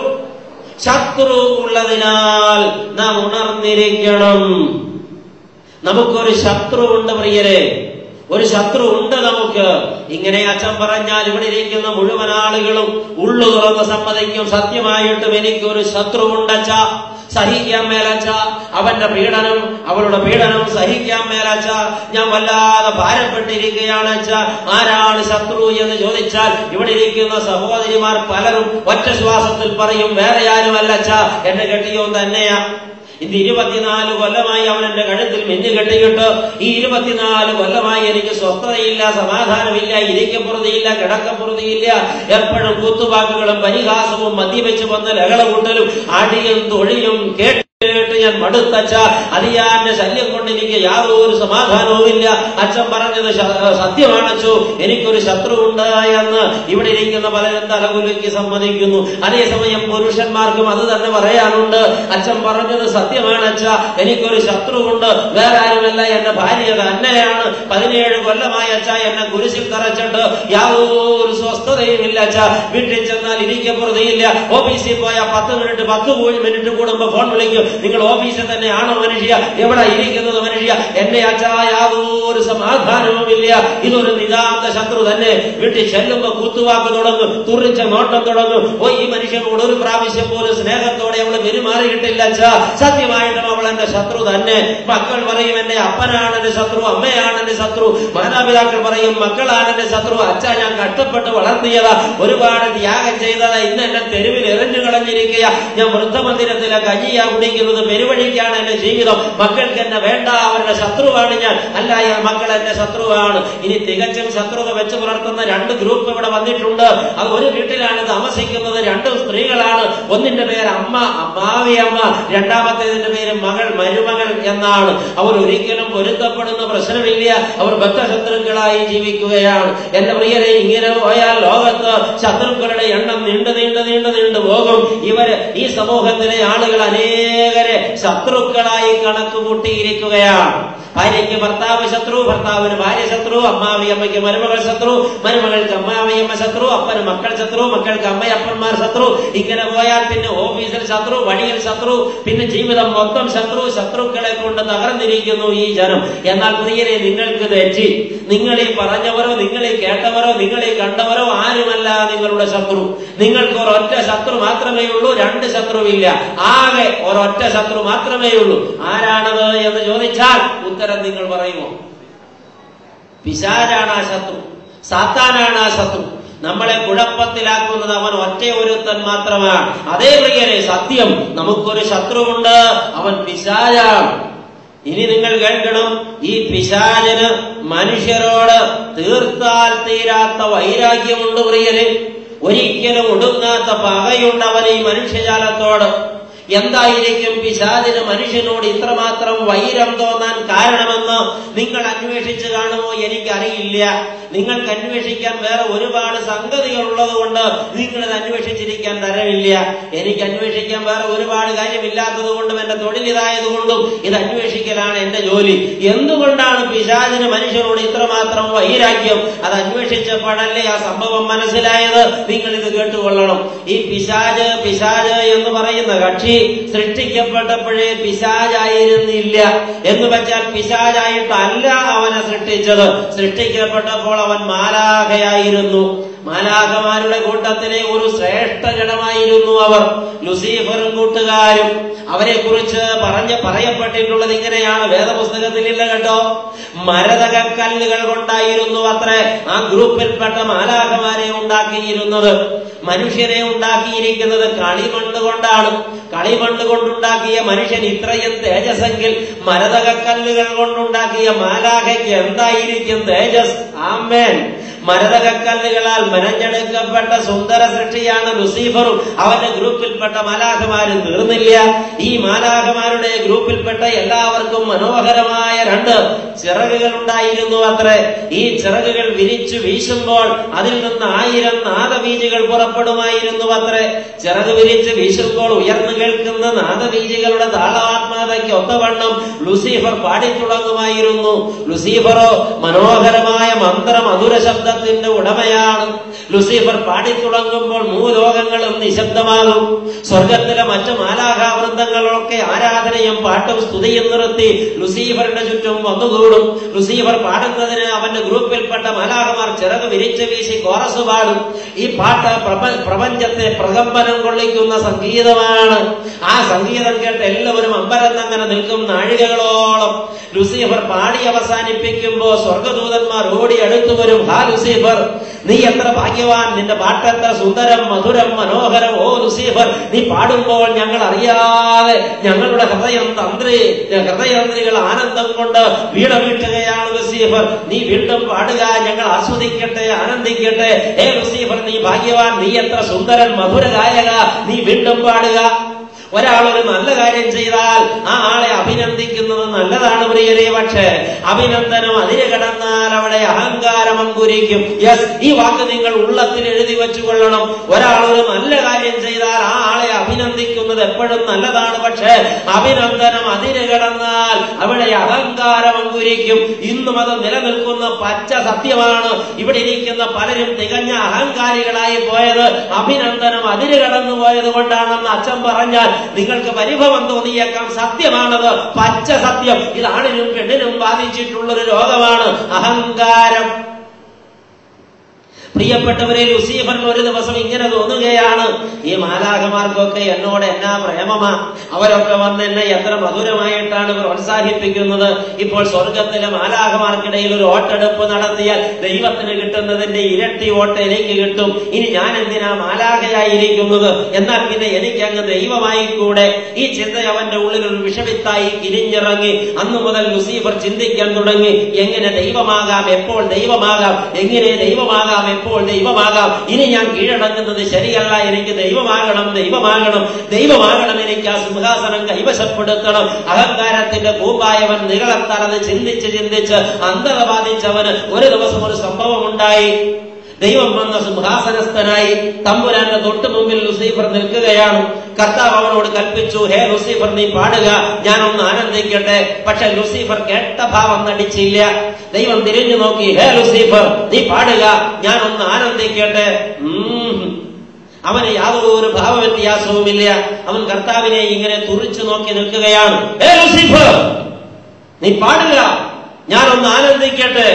ശത്രു ഉള്ളതിനാൽ നാം ഉണർന്നിരിക്കണം. നമുക്കൊരു ശത്രു ഉണ്ട് പ്രിയരെ, ഒരു ശത്രു ഉണ്ട് നമുക്ക്. ഇങ്ങനെ അച്ഛൻ പറഞ്ഞാൽ ഇവിടെ ഇരിക്കുന്ന മുഴുവൻ ആളുകളും ഉള്ളു തുറന്ന് സമ്മതിക്കും, സത്യമായിട്ടും എനിക്കൊരു ശത്രുവുണ്ടച്ച, സഹിക്കാൻ മേലച്ച, അവന്റെ പീഡനം അവളുടെ പീഡനം സഹിക്കാൻ മേലച്ച, ഞാൻ വല്ലാതെ ഭാരപ്പെട്ടിരിക്കുകയാണ് അച്ഛ. ആരാണ് ശത്രു എന്ന് ചോദിച്ചാൽ ഇവിടെ ഇരിക്കുന്ന സഹോദരിമാർ പലരും ഒറ്റ ശ്വാസത്തിൽ പറയും, വേറെ ആരുമല്ലച്ച, എന്റെ കെട്ടിയോൻ തന്നെയാ. ഇത് 24 കൊല്ലമായി അവൻ എന്റെ കഴുത്തിൽ മിന്നു കെട്ടിയിട്ട്, ഈ 24 കൊല്ലമായി എനിക്ക് സ്വസ്ഥതയില്ല, സമാധാനമില്ല, ഇരിക്കപ്പുറതിയില്ല, കിടക്കപ്പുറതിയില്ല. എപ്പോഴും കുത്തുവാക്കുകളും പരിഹാസവും മദ്യപിച്ച് വന്ന് ലഹള കൂട്ടലും അടിയും തൊഴിയും കേട്ട് ഞാൻ മടുത്തച്ഛ. അതിയാന്റെ ശല്യം കൊണ്ട് എനിക്ക് യാതൊരു സമാധാനവുമില്ല. അച്ഛൻ പറഞ്ഞത് സത്യമാണച്ചു, എനിക്കൊരു ശത്രുവുണ്ട് എന്ന് ഇവിടെ ഇരിക്കുന്ന പലരും തലകുലുക്കി സമ്മതിക്കുന്നു. അതേസമയം പുരുഷന്മാർക്കും അത് തന്നെ പറയാനുണ്ട്. അച്ഛൻ പറഞ്ഞത് സത്യമാണച്ച, എനിക്കൊരു ശത്രുവുണ്ട്, വേറെ ആരുമല്ല, എന്റെ ഭാര്യ തന്നെയാണ്. 17 കൊല്ലമായി അച്ഛ എന്നെ കുരിശിൽ തറച്ചിട്ട് യാതൊരു സ്വസ്ഥതയുമില്ല അച്ഛ. വീട്ടിൽ ചെന്നാൽ ഇരിക്കപ്പുറതയില്ല. ഓഫീസിൽ പോയാൽ 10 മിനിറ്റ് കൂടുമ്പോ ഫോൺ വിളിക്കും, നിങ്ങൾ ഓഫീസിൽ തന്നെയാണോ മനുഷ്യ, എവിടെ ഇരിക്കുന്നത് മനുഷ്യ, എന്റെ അച്ഛാ യാതൊരു സമാധാനവുമില്ല. ഇതൊരു നിതാന്ത ശത്രു തന്നെ. വീട്ടിൽ ചെല്ലുമ്പോ കുത്തുവാക്ക് തുടങ്ങും, തുറിച്ച നോട്ടം തുടങ്ങും. ഈ മനുഷ്യനോട് ഒരു പ്രാവശ്യം പോലും സ്നേഹത്തോടെ അവള് പെരുമാറിയിട്ടില്ല അച്ഛാ. സത്യമായിട്ടും അവൾ എന്റെ ശത്രു തന്നെ. മക്കൾ പറയും എന്റെ അപ്പനാണ് എന്റെ ശത്രു, അമ്മയാണ് എന്റെ ശത്രു. മാതാപിതാക്കൾ പറയും മക്കളാണ് എന്റെ ശത്രു. അച്ഛാ ഞാൻ കഷ്ടപ്പെട്ട് വളർത്തിയതാ, ഒരുപാട് ത്യാഗം ചെയ്തതാ, ഇന്ന് എന്നെ തെരുവിൽ എറിഞ്ഞു കളഞ്ഞിരിക്കുക. ഞാൻ വൃദ്ധമന്ദിരത്തിലെ കഞ്ഞിയാ കുടിക്കുന്നത്, പെരുവഴിക്കാണ് എന്റെ ജീവിതം. മക്കൾക്ക് എന്നെ വേണ്ട, അവരുടെ ശത്രുവാണ് ഞാൻ. അല്ല, മക്കൾ എന്റെ ശത്രുവാണ്. ഇനി തികച്ചും ശത്രുത വെച്ച് പുലർത്തുന്ന 2 ഗ്രൂപ്പ് ഇവിടെ വന്നിട്ടുണ്ട്. അത് ഒരു വീട്ടിലാണ് താമസിക്കുന്നത്, 2 സ്ത്രീകളാണ്. ഒന്നിന്റെ പേര് അമ്മാവിയമ്മ, രണ്ടാമത്തേതിന്റെ പേര് മരുമകൾ എന്നാണ്. അവർ ഒരിക്കലും പൊരുത്തപ്പെടുന്ന പ്രശ്നമില്ല, അവർ ബദ്ധശത്രുക്കളായി ജീവിക്കുകയാണ്. എന്റെ പ്രിയരെ, ഇങ്ങനെ പോയാൽ ലോകത്ത് ശത്രുക്കളുടെ എണ്ണം നീണ്ടു പോകും. ഈ സമൂഹത്തിലെ ആളുകൾ അനേകരെ ശത്രുക്കളായി കണക്ക് കൂട്ടിയിരിക്കുകയാണ്. ഭാര്യയ്ക്ക് ഭർത്താവ് ശത്രു, ഭർത്താവിന് ഭാര്യ ശത്രു, അമ്മാവി അമ്മയ്ക്ക് മരുമകൾ ശത്രു, മരുമകൾക്ക് അമ്മാവി അമ്മ ശത്രു, അപ്പന് മക്കൾ ശത്രു, മക്കൾക്ക് അമ്മയപ്പന്മാർ ശത്രു. ഇങ്ങനെ പോയാൽ പിന്നെ ഓഫീസിൽ ശത്രു, വഴിയിൽ ശത്രു, പിന്നെ ജീവിതം മൊത്തം ശത്രു. ശത്രുക്കളെ കൊണ്ട് തകർന്നിരിക്കുന്നു ഈ ജനം. എന്നാൽ പ്രിയരെ, നിങ്ങൾക്ക് തെറ്റി. നിങ്ങളീ പറഞ്ഞവരോ നിങ്ങളീ കേട്ടവരോ നിങ്ങളീ കണ്ടവരോ ആരുമല്ല നിങ്ങളുടെ ശത്രു. നിങ്ങൾക്ക് ഒരൊറ്റ ശത്രു മാത്രമേ ഉള്ളൂ, രണ്ട് ശത്രുവില്ല. ആകെ ഒരൊറ്റ ശത്രു മാത്രമേ ഉള്ളൂ. ആരാണത് എന്ന് ചോദിച്ചാൽ ഉത്തരം നിങ്ങൾ പറയുമോ? പിശാചാണ് ആ ശത്രു, സാത്താനാണ് ആ ശത്രു. നമ്മളെ കുഴപ്പത്തിലാക്കുന്നത് അവൻ ഒറ്റയൊരുത്തൻ മാത്രമാണ്. അതേ പ്രിയരെ, സത്യം, നമുക്കൊരു ശത്രുവുണ്ട്, അവൻ പിശാചാണ്. ഇനി നിങ്ങൾ കേൾക്കണം, ഈ പിശാചന് മനുഷ്യരോട് തീർത്താൽ തീരാത്ത വൈരാഗ്യമുണ്ട് പ്രിയരെ. ഒരിക്കലും ഒടുങ്ങാത്ത പകയുണ്ട് അവൻ ഈ മനുഷ്യജാലത്തോട്. എന്തായിരിക്കും പിശാചിന് മനുഷ്യനോട് ഇത്രമാത്രം വൈരം തോന്നാൻ കാരണമെന്ന് നിങ്ങൾ അന്വേഷിച്ച് കാണുമോ? എനിക്കറിയില്ല. നിങ്ങൾക്ക് അന്വേഷിക്കാൻ വേറെ ഒരുപാട് സംഗതികൾ ഉള്ളത് കൊണ്ട് നിങ്ങളിത് അന്വേഷിച്ചിരിക്കാൻ തരമില്ല. എനിക്ക് അന്വേഷിക്കാൻ വേറെ ഒരുപാട് കാര്യമില്ലാത്തത് കൊണ്ടും എന്റെ തൊഴിലിതായതുകൊണ്ടും ഇത് അന്വേഷിക്കലാണ് എന്റെ ജോലി. എന്തുകൊണ്ടാണ് പിശാചിന് മനുഷ്യനോട് ഇത്രമാത്രം വൈരാഗ്യം? അത് അന്വേഷിച്ചപ്പോഴല്ലേ ആ സംഭവം മനസ്സിലായത്. നിങ്ങൾ ഇത് കേട്ടുകൊള്ളണം. ഈ പിശാച് എന്ന് പറയുന്ന കക്ഷി സൃഷ്ടിക്കപ്പെട്ടപ്പോഴേ പിശാചായിരുന്നില്ല. എന്ന് വെച്ചാൽ പിശാചായിട്ടല്ല അവനെ സൃഷ്ടിച്ചത്. സൃഷ്ടിക്കപ്പെട്ടപ്പോൾ അവൻ മാലാഖയായിരുന്നു. മാലാഖമാരുടെ കൂട്ടത്തിലെ ഒരു ശ്രേഷ്ഠ ഗണമായിരുന്നു അവർ. ലൂസിഫറും കൂട്ടുകാരും. അവരെ കുറിച്ച് പറയപ്പെട്ടിട്ടുള്ളത് ഇങ്ങനെയാണ്, വേദപുസ്തകത്തിലില്ല കേട്ടോ. മരതക കല്ലുകൾ കൊണ്ടായിരുന്നു അത്രേ ആ ഗ്രൂപ്പിൽപ്പെട്ട മാലാഖമാരെ ഉണ്ടാക്കിയിരുന്നത്. മനുഷ്യരെ ഉണ്ടാക്കിയിരിക്കുന്നത് കളിമണ്ണ് കൊണ്ടാണ്. കളിമണ്ണ് കൊണ്ടുണ്ടാക്കിയ മനുഷ്യൻ ഇത്രയും തേജസ്സെങ്കിൽ മരതക കല്ലുകൾ കൊണ്ടുണ്ടാക്കിയ മാലാഖയ്ക്ക് എന്തായിരിക്കും തേജസ്? ആമേൻ. മരതകക്കല്ലുകളാൽ മെനഞ്ഞെടുക്കപ്പെട്ട സുന്ദര സൃഷ്ടിയാണ് ലൂസിഫറും അവന്റെ ഗ്രൂപ്പിൽപ്പെട്ട മാലാഖമാരും. തീർന്നില്ല. ഈ മാലാഖമാരുടെ ഗ്രൂപ്പിൽപ്പെട്ട എല്ലാവർക്കും മനോഹരമായ 2 ചിറകുകൾ ഉണ്ടായിരുന്നു അത്രേ. ഈ ചിറകുകൾ വിരിച്ചു വീശുമ്പോൾ അതിൽ നിന്ന് 1000 നാദബീജികൾ പുറപ്പെടുമായിരുന്നു അത്രേ. ചിറക് വിരിച്ച് വീശുമ്പോൾ ഉയർന്നു കേൾക്കുന്ന നാദബീജികളുടെ താളാത്മകതയ്ക്ക് ഒത്തവണ്ണം ലൂസിഫർ പാടിത്തുടങ്ങുമായിരുന്നു. ലൂസിഫറോ മനോഹരമായ മന്ത്രമധുര ശബ്ദത്തിന്റെ ഉടമയാണ്. ലൂസിഫർ പാടിത്തുടങ്ങുമ്പോൾ ഭൂലോകങ്ങളും നിശബ്ദമാകും. സ്വർഗത്തിലെ മറ്റു മാലാഖാവൃന്ദങ്ങളൊക്കെ ആരാധനയും പാട്ടും സ്തുതിയും നിർത്തി ലൂസിഫറിന്റെ ചുറ്റും വന്നുകൂടും. ലൂസിഫർ പാടുന്നതിന് അവന്റെ ഗ്രൂപ്പിൽപ്പെട്ട മാലാഖമാർ ചിറക് വിരിച്ച് വീശി കോറസ് പാടും. ഈ പാട്ട് പ്രപഞ്ചത്തെ പ്രകമ്പനം കൊള്ളിക്കുന്ന സംഗീതമാണ്. ആ സംഗീതം കേട്ട് എല്ലാവരും അമ്പരന്നങ്ങനെ നിൽക്കും നാഴികകളോളം. ലൂസിഫർ പാടി അവസാനിപ്പിക്കുമ്പോ സ്വർഗദൂതന്മാർ ഓടി അടുത്തു വരും. ഹാ ലൂസിഫർ, നീ എത്ര ഭാഗ്യവാൻ, നിന്റെ പാട്ടെത്ര സുന്ദരം, മധുരം, മനോഹരം. ഓ ലൂസിഫർ, നീ പാടുമ്പോൾ ഞങ്ങൾ അറിയാതെ ഞങ്ങളുടെ ഹൃദയതന്ത്രികൾ ആനന്ദം കൊണ്ട് വീണമീട്ടുകയാണ്. ലൂസിഫർ, നീ വീണ്ടും പാടുക, ഞങ്ങൾ ആസ്വദിക്കട്ടെ, ആനന്ദിക്കട്ടെ. ഏ ലൂസിഫർ, നീ ഭാഗ്യവാൻ, നീ എത്ര സുന്ദരൻ, മധുര ഗായക, നീ വീണ്ടും പാടുക. ഒരാളൊരു നല്ല കാര്യം ചെയ്താൽ ആ ആളെ അഭിനന്ദിക്കുന്നത് നല്ലതാണ് പ്രിയരെ. പക്ഷേ അഭിനന്ദനം അതിന് കടന്നാൽ അവിടെ അഹങ്കാരം അങ്കുരിക്കും. യെസ്, ഈ വാക്ക് നിങ്ങൾ ഉള്ളത്തിൽ എഴുതി വെച്ചുകൊള്ളണം. ഒരാളൊരു നല്ല കാര്യം ചെയ്താൽ ആ ആളെ അഭിനന്ദിക്കുന്നത് എപ്പോഴും നല്ലതാണ്. പക്ഷേ അഭിനന്ദനം അതിന് കടന്നാൽ അവിടെ അഹങ്കാരം അങ്കുരിക്കും. ഇന്നും അത് നിലനിൽക്കുന്ന പച്ച സത്യമാണ്. ഇവിടെ ഇരിക്കുന്ന പലരും തികഞ്ഞ അഹങ്കാരികളായി പോയത് അഭിനന്ദനം അതിന് കടന്നു പോയത് കൊണ്ടാണെന്ന് അച്ഛൻ പറഞ്ഞാൽ നിങ്ങൾക്ക് പരിഭവം തോന്നിയേക്കാം. സത്യമാണത്, പച്ച സത്യം. ഇത് ആണിനും പെണ്ണിനും ബാധിച്ചിട്ടുള്ളൊരു രോഗമാണ് അഹങ്കാരം. പ്രിയപ്പെട്ടവരെ, ലൂസിഫറിന് ഒരു ദിവസം ഇങ്ങനെ തോന്നുകയാണ്, ഈ മാലാഖമാർക്കൊക്കെ എന്നോട് എന്നാ പ്രേമമാ, അവരൊക്കെ വന്ന് എന്നെ എത്ര മധുരമായിട്ടാണ് പ്രോത്സാഹിപ്പിക്കുന്നത്. ഇപ്പോൾ സ്വർഗത്തിലെ മാലാഖമാർക്കിടയിൽ ഒരു വോട്ടെടുപ്പ് നടത്തിയാൽ ദൈവത്തിന് കിട്ടുന്നതിന്റെ ഇരട്ടി വോട്ട് എനിക്ക് കിട്ടും. ഇനി ഞാൻ എന്തിനാ മാലാഖയായിരിക്കുന്നത്? എന്നാൽ പിന്നെ എനിക്കങ്ങ് ദൈവമായി കൂടെ. ഈ ചിന്ത അവന്റെ ഉള്ളിൽ ഒരു വിഷവിത്തായി കിരിഞ്ഞിറങ്ങി. അന്നു മുതൽ ലൂസിഫർ ചിന്തിക്കാൻ തുടങ്ങി, എങ്ങനെ ദൈവമാകാം, എപ്പോൾ ദൈവമാകാം, എങ്ങനെ ദൈവമാകാം, എപ്പോൾ ദൈവമാകാം. ഇനി ഞാൻ കീഴടങ്ങുന്നത് ശരിയല്ല, എനിക്ക് ദൈവമാകണം, ദൈവമാകണം, ദൈവമാകണം, എനിക്ക് ആ സിംഹാസനം കൈവശപ്പെടുത്തണം. അഹങ്കാരത്തിന്റെ കൂമ്പായവൻ നികളത്താലത് ചിന്തിച്ച് അന്ധത ബാധിച്ചവന് ഒരു ദിവസം ഒരു സംഭവം ഉണ്ടായി. ദൈവം വന്ന സിംഹാസനസ്ഥനായി തമ്പുരാന്റെ തൊട്ടു മുമ്പിൽ ലൂസിഫർ നിൽക്കുകയാണ്. കർത്താവ് അവനോട് കൽപ്പിച്ചു, ഹേ ലൂസിഫർ, നീ പാടുക, ഞാനൊന്ന് ആനന്ദിക്കട്ടെ. പക്ഷെ ലൂസിഫർ കേട്ട ഭാവം നടിച്ചില്ല. ദൈവം തിരിഞ്ഞു നോക്കി, ഹേ ലൂസിഫർ, നീ പാടുക, ഞാനൊന്ന് ആനന്ദിക്കട്ടെ. അവന് യാതൊരു ഭാവവ്യത്യാസവുമില്ല. അവൻ കർത്താവിനെ ഇങ്ങനെ തുറിച്ചു നോക്കി നിൽക്കുകയാണ്. ഹേ ലൂസിഫർ, നീ പാടുക, ഞാനൊന്ന് ആനന്ദിക്കട്ടെ.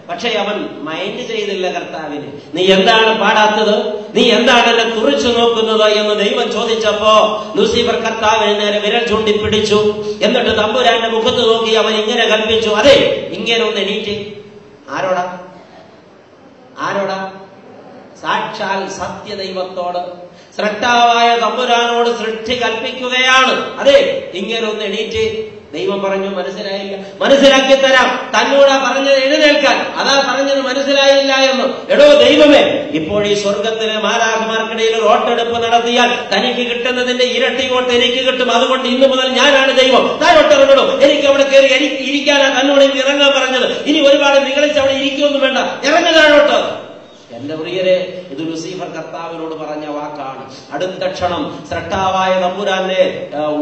പക്ഷെ അവൻ മൈൻഡ് ചെയ്തില്ല കർത്താവിന്. നീ എന്താണ് പാടാത്തത്? നീ എന്താണ് എന്നെ തുറിച്ചു നോക്കുന്നത് എന്ന് ദൈവം ചോദിച്ചപ്പോ ലൂസിഫർ കർത്താവിന് നേരെ വിരൽ ചൂണ്ടിപ്പിടിച്ചു. എന്നിട്ട് തമ്പുരാന്റെ മുഖത്ത് നോക്കി അവൻ ഇങ്ങനെ കൽപ്പിച്ചു, അതെ, ഇങ്ങനെ ഒന്ന് എണീറ്റ്. ആരോടാ? സാക്ഷാൽ സത്യദൈവത്തോട്, സൃഷ്ടാവായ തമ്പുരാനോട് സൃഷ്ടി കൽപ്പിക്കുകയാണ്, അതെ, ഇങ്ങനെ ഒന്ന് എണീറ്റ്. ദൈവം പറഞ്ഞു, മനസ്സിലായില്ല. മനസ്സിലാക്കി തരാം. തന്നോടാ പറഞ്ഞത് എഴുന്നേൽക്കാൻ, അതാ പറഞ്ഞത് മനസ്സിലായില്ല എന്ന്. എടോ ദൈവമേ, ഇപ്പോൾ ഈ സ്വർഗത്തിലെ മാലാഖമാർക്കിടയിൽ വോട്ടെടുപ്പ് നടത്തിയാൽ തനിക്ക് കിട്ടുന്നതിന്റെ ഇരട്ടി വോട്ട് എനിക്ക് കിട്ടും. അതുകൊണ്ട് ഇന്നു മുതൽ ഞാനാണ് ദൈവം. താഴോട്ടിറങ്ങണോ? എനിക്ക് അവിടെ കയറി ഇരിക്കാനാ തന്നോട് എനിക്ക് ഇറങ്ങാൻ പറഞ്ഞത്. ഇനി ഒരുപാട് നികളിച്ച് അവിടെ ഇരിക്കൊന്നും വേണ്ട, ഇറങ്ങു താഴോട്ട്. എന്റെ പ്രിയരെ, ഇത് ലൂസിഫർ കർത്താവിനോട് പറഞ്ഞ വാക്കാണ്. അടുത്ത ക്ഷണം സൃഷ്ടാവായ തമ്പുരാന്റെ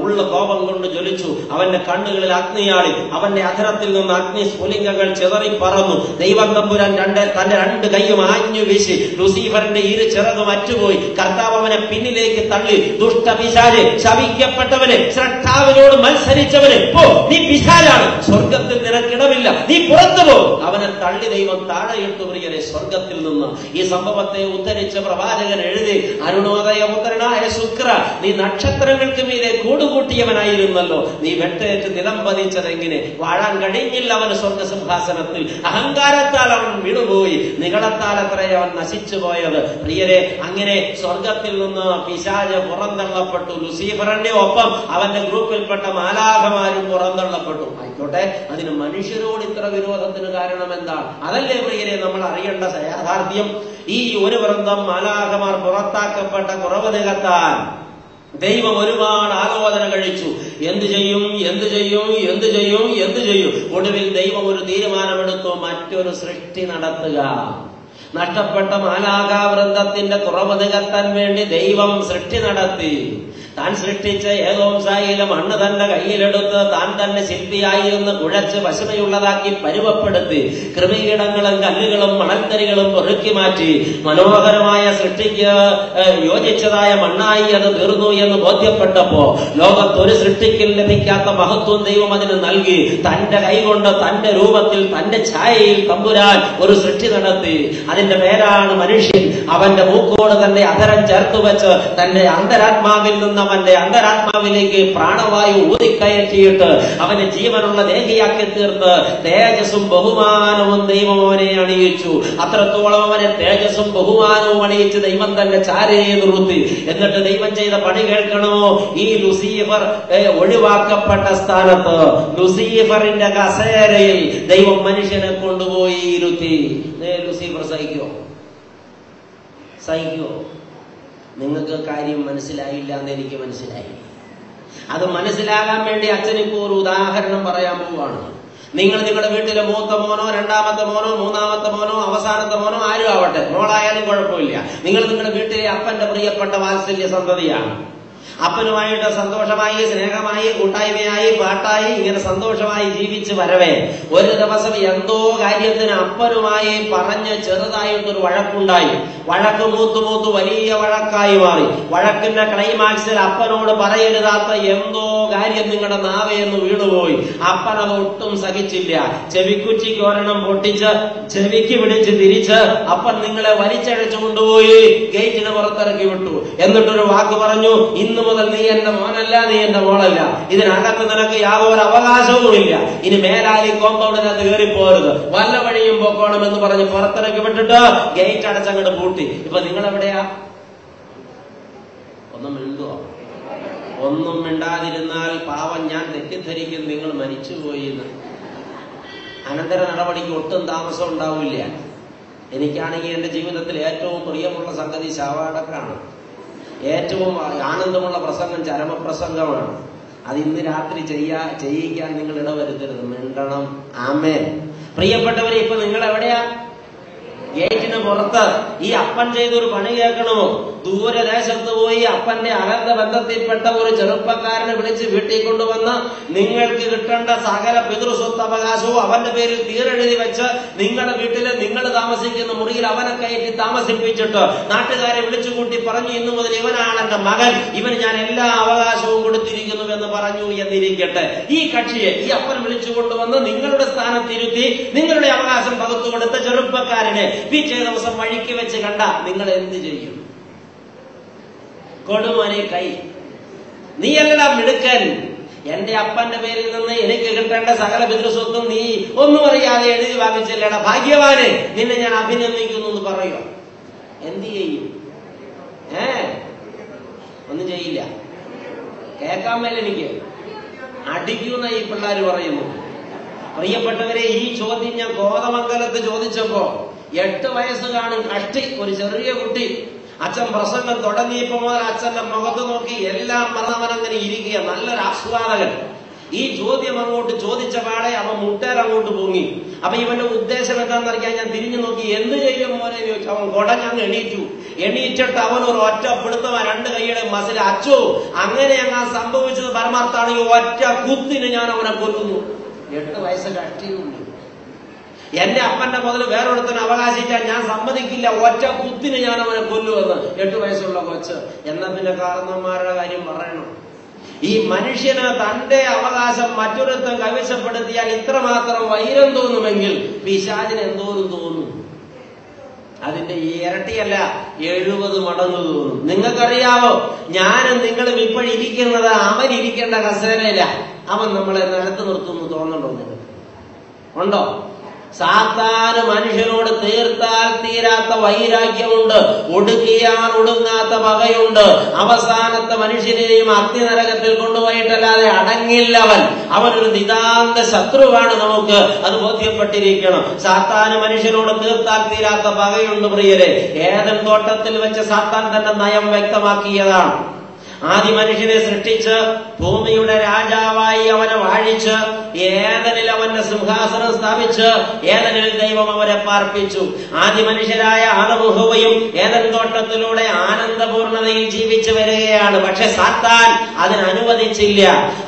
ഉള്ള കോപം കൊണ്ട് ജ്വലിച്ചു. അവന്റെ കണ്ണുകളിൽ അഗ്നിയാളി, അവന്റെ അധരത്തിൽ നിന്ന് അഗ്നി സ്ഫുലിംഗങ്ങൾ ചിതറി പറന്നു. ദൈവം തമ്പുരാൻ തന്റെ രണ്ട് കൈയും ആഞ്ഞു വീശി ലൂസിഫറിന്റെ ഇരു ചിറകും അറ്റുപോയി. കർത്താവ് അവനെ പിന്നിലേക്ക് തള്ളി. ദുഷ്ടപിശാചേ, ശപിക്കപ്പെട്ടവനെ, സൃഷ്ടാവിനോട് മത്സരിച്ചവനെ, പോ, നീ പിശാചാണ്, സ്വർഗത്തിൽ നിനക്കിടമില്ല, നീ പുറത്തു പോ. അവനെ തള്ളി ദൈവം താഴെയിട്ടു. പ്രിയരെ, സ്വർഗത്തിൽ നിന്ന് ഈ സംഭവത്തെ ഉദ്ധരിച്ച പ്രവാചകൻ എഴുതി, അരുണോദയ പുത്രനായ ശുക്ര, നീ നക്ഷത്രങ്ങൾക്ക് മീതെ കൂടുകൂട്ടിയവനായിരുന്നല്ലോ, നീ വെട്ടേറ്റ് നിലം പതിച്ചതെങ്ങനെ? വാഴാൻ കഴിഞ്ഞില്ല അവന് സ്വർഗസിംഹാസനത്തിൽ. അഹങ്കാരത്താൽ അവൻ വീണുപോയി, നികളത്താൽ അത്രേ അവൻ നശിച്ചു പോയത്. പ്രിയരെ, അങ്ങനെ സ്വർഗത്തിൽ നിന്ന് പിശാച് പുറന്തള്ളപ്പെട്ടു. ലൂസിഫറിന്റെ ഒപ്പം അവന്റെ ഗ്രൂപ്പിൽപ്പെട്ട മാലാഖമാരും പുറന്തള്ളപ്പെട്ടു. ആയിക്കോട്ടെ, അതിന് മനുഷ്യരോട് ഇത്ര വിരോധത്തിന് കാരണം എന്താണ്? അതല്ലേ പ്രിയരെ നമ്മൾ അറിയേണ്ട യാഥാർത്ഥ്യം. ഈ ഒരു വൃന്ദം മാലാഖമാർ പുറത്താക്കപ്പെട്ട കുറവ് നികത്താൻ ദൈവം ഒരുപാട് ആലോചന കഴിച്ചു. എന്ത് ചെയ്യും? ഒടുവിൽ ദൈവം ഒരു തീരുമാനമെടുത്തു, മറ്റൊരു സൃഷ്ടി നടത്തുക. നഷ്ടപ്പെട്ട മാലാഖാവൃന്ദത്തിന്റെ കുറവ് നികത്താൻ വേണ്ടി ദൈവം സൃഷ്ടി നടത്തി. താൻ സൃഷ്ടിച്ച ഏകോംസായിലെ മണ്ണ് തന്റെ കയ്യിലെടുത്ത് താൻ തന്നെ ശില്പിയായിരുന്ന് കുഴച്ച് പശുമയുള്ളതാക്കി പരുവപ്പെടുത്തി. കൃമികീടങ്ങളും കല്ലുകളും മണൽത്തരികളും പെറുക്കി മാറ്റി മനോഹരമായ സൃഷ്ടിക്ക് യോജിച്ചതായ മണ്ണായി അത് തീർന്നു എന്ന് ബോധ്യപ്പെട്ടപ്പോ ലോകത്തൊരു സൃഷ്ടിക്കും ലഭിക്കാത്ത മഹത്വം ദൈവം അതിന് നൽകി. തന്റെ കൈകൊണ്ട്, തന്റെ രൂപത്തിൽ, തന്റെ ഛായയിൽ തമ്പുരാൻ ഒരു സൃഷ്ടി നടത്തി. അതിന്റെ പേരാണ് മനുഷ്യൻ. അവന്റെ മൂക്കോട് തന്റെ അധരം ചേർത്തു വെച്ച് തന്റെ അന്തരാത്മാവിൽ നിന്ന് അവന്റെ അന്തരാത്മാവിലേക്ക് പ്രാണവായു ഊതിക്കയറ്റിയിട്ട് അവന് ജീവനുള്ള ദേഹിയാക്കി തീർത്ത് തേജസ്സും ബഹുമാനവും ദൈവം അവനെ അണിയിച്ചു. അത്രത്തോളം അവനെ തേജസ്സും ബഹുമാനവും അണിയിച്ച് ദൈവം തന്റെ ചാരയെ നിർത്തി. എന്നിട്ട് ദൈവം ചെയ്ത പണി കേൾക്കണമോ? ഈ ലൂസിഫർ ഒഴിവാക്കപ്പെട്ട സ്ഥാനത്ത് ലൂസിഫറിന്റെ കസേരയിൽ ദൈവം മനുഷ്യനെ കൊണ്ടുപോയി ഇരുത്തി. ലൂസിഫർ സഹിക്കോ? നിങ്ങൾക്ക് കാര്യം മനസ്സിലായില്ല എന്ന് എനിക്ക് മനസ്സിലായി. അത് മനസ്സിലാകാൻ വേണ്ടി അച്ഛനിപ്പോ ഒരു ഉദാഹരണം പറയാൻ പോവുകയാണ്. നിങ്ങൾ നിങ്ങളുടെ വീട്ടിലെ മൂത്ത മോനോ, രണ്ടാമത്തെ മോനോ, മൂന്നാമത്തെ മോനോ, അവസാനത്തെ മോനോ, ആരും ആവട്ടെ, മോളായാലും കുഴപ്പമില്ല, നിങ്ങൾ നിങ്ങളുടെ വീട്ടിലെ അപ്പന്റെ പ്രിയപ്പെട്ട വാത്സല്യ സന്തതിയാണ്. അപ്പനുമായിട്ട് സന്തോഷമായി, സ്നേഹമായി, കൂട്ടായ്മയായി, പാട്ടായി, ഇങ്ങനെ സന്തോഷമായി ജീവിച്ച് വരവേ ഒരു ദിവസം എന്തോ കാര്യത്തിന് അപ്പനുമായി പറഞ്ഞ് ചെറുതായിട്ടൊരു വഴക്കുണ്ടായി. വഴക്ക് മൂത്തു വലിയ വഴക്കായി മാറി. വഴക്കിന്റെ ക്ലൈമാക്സിൽ അപ്പനോട് പറയരുതാത്ത എന്തോ കാര്യം നിങ്ങളുടെ നാവേന്ന് വീണുപോയി. അപ്പൻ അത് ഒട്ടും സഹിച്ചില്ല. ചെവിക്കുച്ചിക്ക് ഒരെണ്ണം പൊട്ടിച്ച് ചെവിക്ക് പിടിച്ച് തിരിച്ച് അപ്പൻ നിങ്ങളെ വലിച്ചഴച്ചു കൊണ്ടുപോയി ഗേറ്റിന് പുറത്തിറക്കി വിട്ടു. എന്നിട്ടൊരു വാക്ക് പറഞ്ഞു, ഇന്നു മുതൽ നീ എന്റെ മോനല്ല, നീ എന്റെ മോളല്ല, ഇതിനകത്ത് നിനക്ക് യാതൊരു അവകാശവുമില്ല, ഇനി മേലാലി കോമ്പൗണ്ടിനകത്ത് കയറിപ്പോരുത്, വല്ല വഴിയും പൊക്കോണമെന്ന് പറഞ്ഞ് പുറത്തിറക്കി വിട്ടിട്ട് ഗേറ്റ് അടച്ചങ്ങോട്ട് പൂട്ടി. ഇപ്പൊ നിങ്ങളെവിടെയാ? ഒന്നും മിണ്ടുവോ? ഒന്നും മിണ്ടാതിരുന്നാൽ പാവം ഞാൻ തെറ്റിദ്ധരിക്കും നിങ്ങൾ മരിച്ചുപോയി എന്ന്. അനന്തര നടപടിക്ക് ഒട്ടും താമസം ഉണ്ടാവില്ല. എനിക്കാണെങ്കിൽ എന്റെ ജീവിതത്തിൽ ഏറ്റവും പ്രിയമുള്ള സംഗതി ശവടക്കാണ്. ഏറ്റവും ആനന്ദമുള്ള പ്രസംഗം ചരമപ്രസംഗമാണ്. അത് ഇന്ന് രാത്രി ചെയ്യിക്കാൻ നിങ്ങൾ ഇടവരുത്തരുത്, മിണ്ടണം. ആമേൻ. പ്രിയപ്പെട്ടവരെ, ഇപ്പൊ നിങ്ങൾ എവിടെയാ? ഗേറ്റിന് പുറത്ത് ഈ അപ്പൻ ചെയ്തൊരു പണി കേൾക്കണമോ? ദൂരദേശത്ത് പോയി അപ്പന്റെ അകന്ന ബന്ധത്തിൽപ്പെട്ട ഒരു ചെറുപ്പക്കാരനെ വിളിച്ച് വീട്ടിൽ കൊണ്ടുവന്ന് നിങ്ങൾക്ക് കിട്ടേണ്ട സകല പിതൃസ്വത്ത് അവകാശവും അവന്റെ പേരിൽ തീരെഴുതി വെച്ച് നിങ്ങളുടെ വീട്ടില് നിങ്ങൾ താമസിക്കുന്ന മുറിയിൽ അവനെ കയറ്റി താമസിപ്പിച്ചിട്ട് നാട്ടുകാരെ വിളിച്ചുകൂട്ടി പറഞ്ഞു, ഇന്നു മുതൽ ഇവനാണ് എന്റെ മകൻ, ഇവന് ഞാൻ എല്ലാ അവകാശവും കൊടുത്തിരിക്കുന്നു എന്ന് പറഞ്ഞു എന്നിരിക്കട്ടെ. ഈ കക്ഷിയെ ഈ അപ്പൻ വിളിച്ചു കൊണ്ടുവന്ന് നിങ്ങളുടെ സ്ഥാനത്തിരുത്തി നിങ്ങളുടെ അവകാശം പകുത്തു കൊടുത്ത ചെറുപ്പക്കാരനെ പിറ്റേ ദിവസം വഴിക്ക് വെച്ച് കണ്ട നിങ്ങൾ എന്ത് ചെയ്യും? കൊടുമോനെ കൈ, നീയല്ലടാ മിടുക്കൻ, എന്റെ അപ്പന്റെ പേരിൽ നിന്ന് എനിക്ക് കിട്ടേണ്ട സകല പിതൃസ്വത്തും നീ ഒന്നും അറിയാതെ എഴുതി വാങ്ങിച്ചില്ലടാ, ഭാഗ്യവാനെ, നിന്നെ ഞാൻ അഭിനന്ദിക്കുന്നു എന്ന് പറയുക. എന്ത് ചെയ്യും? ഒന്നും ചെയ്യില്ല. കേൾക്കാൻ മേല എനിക്ക് അടിക്കുന്ന ഈ പിള്ളേർ പറയുന്നു. പ്രിയപ്പെട്ടവരെ, ഈ ചോദ്യം ഞാൻ കോതമംഗലത്ത് ചോദിച്ചപ്പോ 8 വയസ്സ് കാണും കഷ്ടി ഒരു ചെറിയ കുട്ടി അച്ഛൻ പ്രസംഗം തുടങ്ങിയപ്പോ മുതൽ അച്ഛന്റെ മുഖത്ത് നോക്കി എല്ലാം മറന്നവനങ്ങനെ ഇരിക്കുക, നല്ലൊരു ആസ്വാദകൻ. ഈ ചോദ്യം അങ്ങോട്ട് ചോദിച്ച പാടെ അവൻ മുട്ടേരങ്ങോട്ട് പൊങ്ങി. അപ്പൊ ഇവന്റെ ഉദ്ദേശം എന്താണെന്നറിയാൻ ഞാൻ തിരിഞ്ഞു നോക്കി. എന്ത് ചെയ്യും മോനെ ചോദിച്ചു. അവൻ കുടഞ്ഞങ്ങ് എണീറ്റിട്ട് അവനൊരു ഒറ്റ പിടുത്തവൻ 2 കൈയുടെ മസിൽ, അച്ചോ അങ്ങനെ അങ്ങ് സംഭവിച്ചത് പരമാർത്ഥാണെങ്കിൽ ഒറ്റ കുത്തിന് ഞാൻ അവനെ കൊല്ലുന്നു. 8 വയസ്സ് കഷ്ടിയുണ്ട്. എന്റെ അപ്പന്റെ മുതൽ വേറൊരുത്തന് അവകാശിക്കാൻ ഞാൻ സമ്മതിക്കില്ല, ഒറ്റ കുത്തിന് ഞാൻ അവനെ കൊല്ലുമെന്ന് 8 വയസ്സുള്ള കൊച്ച്. എന്നാ പിന്നെ കാരണന്മാരുടെ കാര്യം പറയണം. ഈ മനുഷ്യന് തന്റെ അവകാശം മറ്റൊരുത്തൻ കൈവശപ്പെടുത്തിയാൽ ഇത്രമാത്രം വൈരം തോന്നുമെങ്കിൽ പിശാചിന് എന്തോരം തോന്നും? അതിന്റെ ഇരട്ടിയല്ല 70 മടങ്ങ് തോന്നും. നിങ്ങൾക്കറിയാവോ, ഞാനും നിങ്ങളും ഇപ്പോഴിരിക്കുന്നത് അവൻ ഇരിക്കേണ്ട കസേരയില്ല, അവൻ നമ്മളെ നിലത്ത് നിർത്തുന്നു. തോന്നണ്ടോ? നിങ്ങൾക്ക് ഉണ്ടോ? സാത്താന് മനുഷ്യനോട് തീർത്താൽ തീരാത്ത വൈരാഗ്യമുണ്ട്, ഒടുക്കിയാൽ ഒടുങ്ങാത്ത പകയുണ്ട്. അവസാനത്തെ മനുഷ്യനെയും അഗ്നിനരകത്തിൽ കൊണ്ടുപോയിട്ടല്ലാതെ അടങ്ങില്ലവൻ. അവനൊരു നിതാന്ത ശത്രുവാണ്. നമുക്ക് അത് ബോധ്യപ്പെട്ടിരിക്കണം. സാത്താന് മനുഷ്യനോട് തീർത്താൽ തീരാത്ത പകയുണ്ട്. പ്രിയരെ, ഏദൻ തോട്ടത്തിൽ വെച്ച് സാത്താൻ തന്റെ നയം വ്യക്തമാക്കിയതാണ്. ആദ്യ മനുഷ്യനെ സൃഷ്ടിച്ച് ഭൂമിയുടെ രാജാവായി അവനെ വാഴിച്ച് ഏദനിൽ അവന്റെ സിംഹാസനം സ്ഥാപിച്ച് ഏദനിൽ ദൈവം അവരെ പാർപ്പിച്ചു. ആദ്യ മനുഷ്യരായ ആദമും ഹവ്വയും ഏദൻ തോട്ടത്തിലൂടെ ആനന്ദപൂർണതയിൽ ജീവിച്ചു വരികയാണ്. പക്ഷെ സാത്താൻ അതിനനുവദിച്ചില്ല.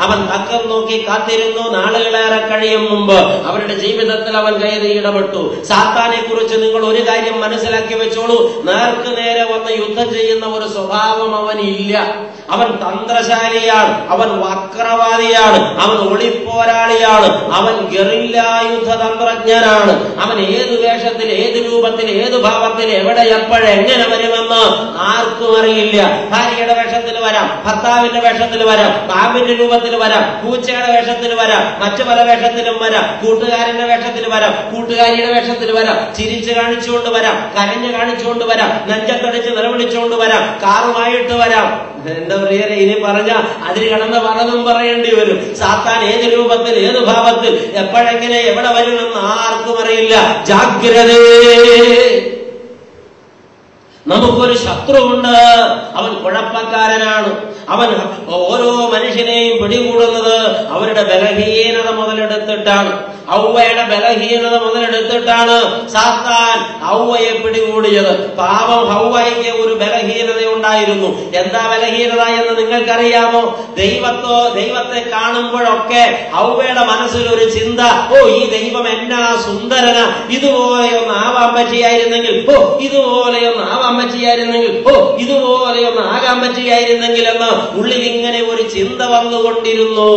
അവൻ തക്കം നോക്കി കാത്തിരുന്നു. നാളുകളേറെ കഴിയും മുമ്പ് അവരുടെ ജീവിതത്തിൽ അവൻ കയറി ഇടപെട്ടു. സാത്താനെ കുറിച്ച് നിങ്ങൾ ഒരു കാര്യം മനസ്സിലാക്കി വെച്ചോളൂ. നേർക്ക് നേരെ വന്ന് യുദ്ധം ചെയ്യുന്ന ഒരു സ്വഭാവം അവനില്ല. അവൻ തന്ത്രശാലിയാണ്, അവൻ വക്രവാദിയാണ്, അവൻ ഒളിപ്പോരാളിയാണ്, അവൻ ഗറില്ല യുദ്ധതന്ത്രജ്ഞനാണ്. അവൻ ഏതു വേഷത്തിൽ, ഏത് രൂപത്തിൽ, ഏത് ഭാവത്തിൽ, എവിടെ, എപ്പോഴെങ്ങനെ വരുമെന്ന് ആർക്കും അറിയില്ല. ഭാര്യയുടെ വേഷത്തിൽ വരാം, ഭർത്താവിന്റെ വേഷത്തിൽ വരാം, പാമ്പിന്റെ രൂപത്തിൽ വരാം, പൂച്ചയുടെ വേഷത്തിൽ വരാം, മറ്റു പല വേഷത്തിലും വരാം, കൂട്ടുകാരന്റെ വേഷത്തിൽ വരാം, കൂട്ടുകാരിയുടെ വേഷത്തിൽ വരാം, ചിരിച്ചു കാണിച്ചുകൊണ്ട് വരാം, കരഞ്ഞു കാണിച്ചുകൊണ്ട് വരാം, നെഞ്ചത്തടിച്ച് നിലവിളിച്ചുകൊണ്ട് വരാം, കാറുമായിട്ട് വരാം. എന്റെ പ്രിയരെ, ഇനി പറഞ്ഞ അതിന് കടന്ന് പലതും പറയേണ്ടി വരും. സാത്താൻ ഏത് രൂപത്തിൽ, ഏത് ഭാവത്തിൽ, എപ്പോഴെങ്ങനെ, എവിടെ വരുമെന്ന് ആർക്കും അറിയില്ല. ജാഗ്രത. നമുക്കൊരു ശത്രുവുണ്ട്, അവൻ കുഴപ്പക്കാരനാണ്. അവൻ ഓരോ മനുഷ്യനെയും പിടികൂടുന്നത് അവരുടെ ബലഹീനത മുതലെടുത്തിട്ടാണ്. ഹവ്വയുടെ ബലഹീനത മുതലെടുത്തിട്ടാണ് സാത്താൻ ഹവ്വയെ പിടികൂടിയത്. പാവം ഹവ്വയ്ക്ക് ഒരു ബലഹീനത ഉണ്ടായിരുന്നു. എന്താ ബലഹീനത എന്ന് നിങ്ങൾക്കറിയാമോ? ദൈവത്തെ കാണുമ്പോഴൊക്കെ ഹവ്വയുടെ മനസ്സിലൊരു ചിന്ത, ഈ ദൈവം എന്നാ സുന്ദരന, ഇതുപോലെയൊന്ന് ആവാൻ പറ്റിയായിരുന്നെങ്കിൽ, ഇതുപോലെയൊന്ന് ആവാൻ പറ്റിയായിരുന്നെങ്കിൽ, ഇതുപോലെയൊന്ന് ആകാൻ പറ്റിയായിരുന്നെങ്കിൽ എന്ന് ഉള്ളിൽ ഇങ്ങനെ ഒരു ചിന്ത വന്നുകൊണ്ടിരുന്നു.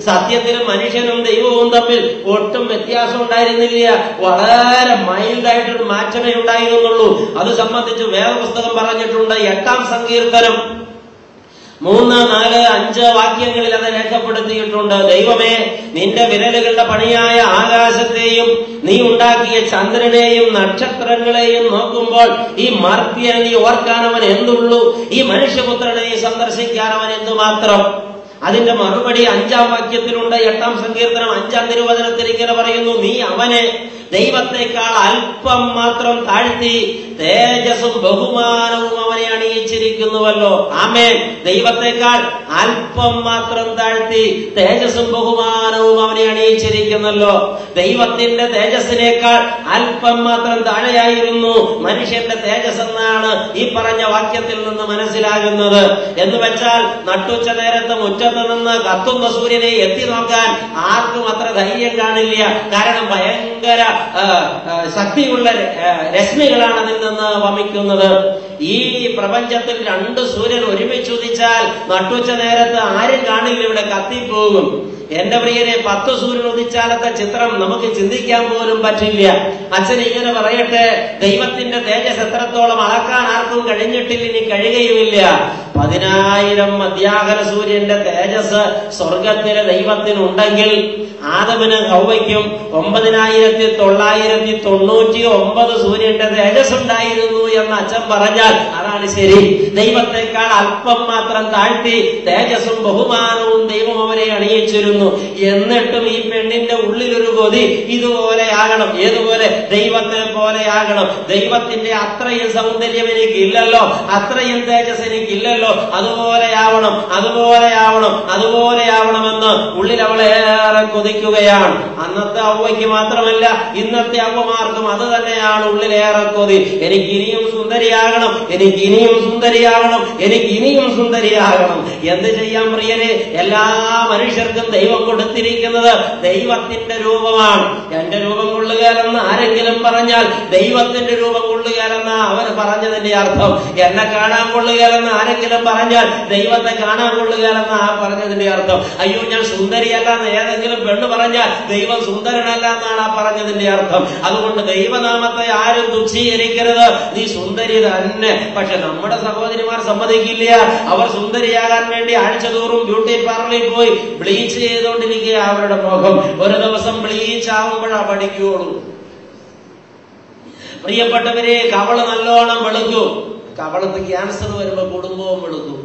സത്യത്തിൽ മനുഷ്യനും ദൈവവും തമ്മിൽ ഒട്ടും വ്യത്യാസം ഉണ്ടായിരുന്നില്ല. വളരെ മൈൽഡായിട്ടൊരു മാറ്റമേ ഉണ്ടായിരുന്നുള്ളൂ. അത് സംബന്ധിച്ച് വേദപുസ്തകം പറഞ്ഞിട്ടുണ്ട്. 8-ാം സങ്കീർത്തനം 3, 4, 5 വാക്യങ്ങളിൽ അത് രേഖപ്പെടുത്തിയിട്ടുണ്ട്. ദൈവമേ, നിന്റെ വിരലുകളുടെ പണിയായ ആകാശത്തെയും നീ ഉണ്ടാക്കിയ ചന്ദ്രനെയും നക്ഷത്രങ്ങളെയും നോക്കുമ്പോൾ ഈ മർത്യനെ നീ ഓർക്കാൻ അവൻ എന്തുള്ളൂ, ഈ മനുഷ്യപുത്രനെ നീ സന്ദർശിക്കാൻ അവൻ എന്തുമാത്രം. അതിന്റെ മറുപടി 5-ാം വാക്യത്തിലുണ്ട്. 8-ാം സങ്കീർത്തനം 5-ാം തിരുവചനത്തിൽ ഇങ്ങനെ പറയുന്നു, നീ അവനെ ദൈവത്തെക്കാൾ അല്പം മാത്രം താഴ്ത്തി തേജസ്സും ബഹുമാനവും അവനെ അണിയിച്ചിരിക്കുന്നുവല്ലോ. ആമേൻ. ദൈവത്തെക്കാൾ അല്പം മാത്രം താഴ്ത്തി തേജസ്സും ബഹുമാനവും അവനെ അണിയിച്ചിരിക്കുന്നല്ലോ. ദൈവത്തിന്റെ തേജസ്സിനേക്കാൾ അല്പം മാത്രം താഴെയായിരുന്നു മനുഷ്യന്റെ തേജസ് എന്നാണ് ഈ പറഞ്ഞ വാക്യത്തിൽ നിന്ന് മനസ്സിലാകുന്നത്. എന്ന് വെച്ചാൽ നട്ടുച്ച നേരത്ത് മുറ്റത്ത് നിന്ന് കത്തുന്ന സൂര്യനെ എത്തി നോക്കാൻ ആർക്കും അത്ര ധൈര്യം കാണില്ല. കാരണം ഭയങ്കര ശക്തിയുള്ള രശ്മികളാണ് അതിൽ നിന്ന് വമിക്കുന്നത്. ഈ പ്രപഞ്ചത്തിൽ 2 സൂര്യൻ ഒരുമിച്ചുദിച്ചാൽ നട്ടുച്ച നേരത്ത് ആരും കാണില്ല, ഇവിടെ കത്തിപ്പോകും. എന്റെ പ്രിയരെ, 10 സൂര്യൻ ഉദിച്ചാലത്തെ ചിത്രം നമുക്ക് ചിന്തിക്കാൻ പോലും പറ്റില്ല. അച്ഛൻ ഇങ്ങനെ പറയട്ടെ, ദൈവത്തിന്റെ തേജസ് എത്രത്തോളം അളക്കാൻ ആർക്കും കഴിഞ്ഞിട്ടില്ല, ഇനി കഴിയുകയുമില്ല. 10,000 മധ്യാഹന സൂര്യന്റെ തേജസ് സ്വർഗത്തിലെ ദൈവത്തിനുണ്ടെങ്കിൽ ആദമിന് ഹൗവയ്ക്കും 9,999 സൂര്യന്റെ തേജസ് ഉണ്ടായിരുന്നു എന്ന് അച്ഛൻ പറഞ്ഞാൽ അതാണ് ശരി. ദൈവത്തെക്കാൾ അല്പം മാത്രം താഴ്ത്തി തേജസ്സും ബഹുമാനവും ദൈവം അവരെ അണിയിച്ചിരുന്നു. എന്നിട്ടും ഈ പെണ്ണിന്റെ ഉള്ളിലൊരു കൊതി, ഇതുപോലെയാകണം. ഏതുപോലെ? ദൈവത്തെ പോലെയാകണം. ദൈവത്തിന്റെ അത്രയും സൗന്ദര്യം എനിക്കില്ലല്ലോ, അത്രയും തേജസ് എനിക്കില്ലല്ലോ, അതുപോലെയാവണം, അതുപോലെയാവണം, അതുപോലെയാവണമെന്ന് ഉള്ളിൽ അവളേറെ കൊതിക്കുകയാണ്. അന്നത്തെ ഔവയ്ക്ക് മാത്രമല്ല, ഇന്നത്തെ ഔവമാർക്കും അത് തന്നെയാണ് ഉള്ളിലേറെ കൊതി. എനിക്ക് ഇനിയും സുന്ദരിയാകണം, എനിക്ക് ഇനിയും സുന്ദരിയാകണം, എനിക്ക് ഇനിയും സുന്ദരിയാകണം. എന്ത് ചെയ്യാൻ പ്രിയരെ? എല്ലാ മനുഷ്യർക്കും ദൈവം കൊടുത്തിരിക്കുന്നത് ദൈവത്തിന്റെ രൂപമാണ്. എന്റെ രൂപം കൊള്ളുകയെന്ന് ആരെങ്കിലും പറഞ്ഞാൽ ദൈവത്തിന്റെ രൂപം കൊള്ളുകയെന്ന അവർ പറഞ്ഞതിന്റെ അർത്ഥം. എന്നെ കാണാൻ കൊള്ളുകയെന്ന് ആരെങ്കിലും പറഞ്ഞാൽ ദൈവത്തെ കാണാൻ കൊള്ളുകയെന്ന ആ പറഞ്ഞതിന്റെ അർത്ഥം. അയ്യോ, ഞാൻ സുന്ദരിയല്ല എന്ന് ഏതെങ്കിലും പെണ്ണ് പറഞ്ഞാൽ ദൈവം സുന്ദരനല്ല എന്നാണ് ആ പറഞ്ഞതിന്റെ അർത്ഥം. അതുകൊണ്ട് ദൈവനാമത്തെ ആരും തുച്ഛീകരിക്കരുത്, നീ സുന്ദരി തന്നെ. പക്ഷെ നമ്മുടെ സഹോദരിമാർ സമ്മതിക്കില്ല. അവർ സുന്ദരിയാകാൻ വേണ്ടി ആഴ്ചതോറും ബ്യൂട്ടി പാർലറിൽ പോയി ബ്ലീച്ച് ചെയ്തുകൊണ്ടിരിക്കുക. അവരുടെ മുഖം ഒരു ദിവസം ബ്ലീച്ച് ആവുമ്പോഴാ പഠിക്കുകയുള്ളൂ. പ്രിയപ്പെട്ടവരെ, കവള് നല്ലോണം വെളുക്കും. കവളത്ത് ക്യാൻസർ വരുമ്പോ കുടുംബവും വെളുക്കും.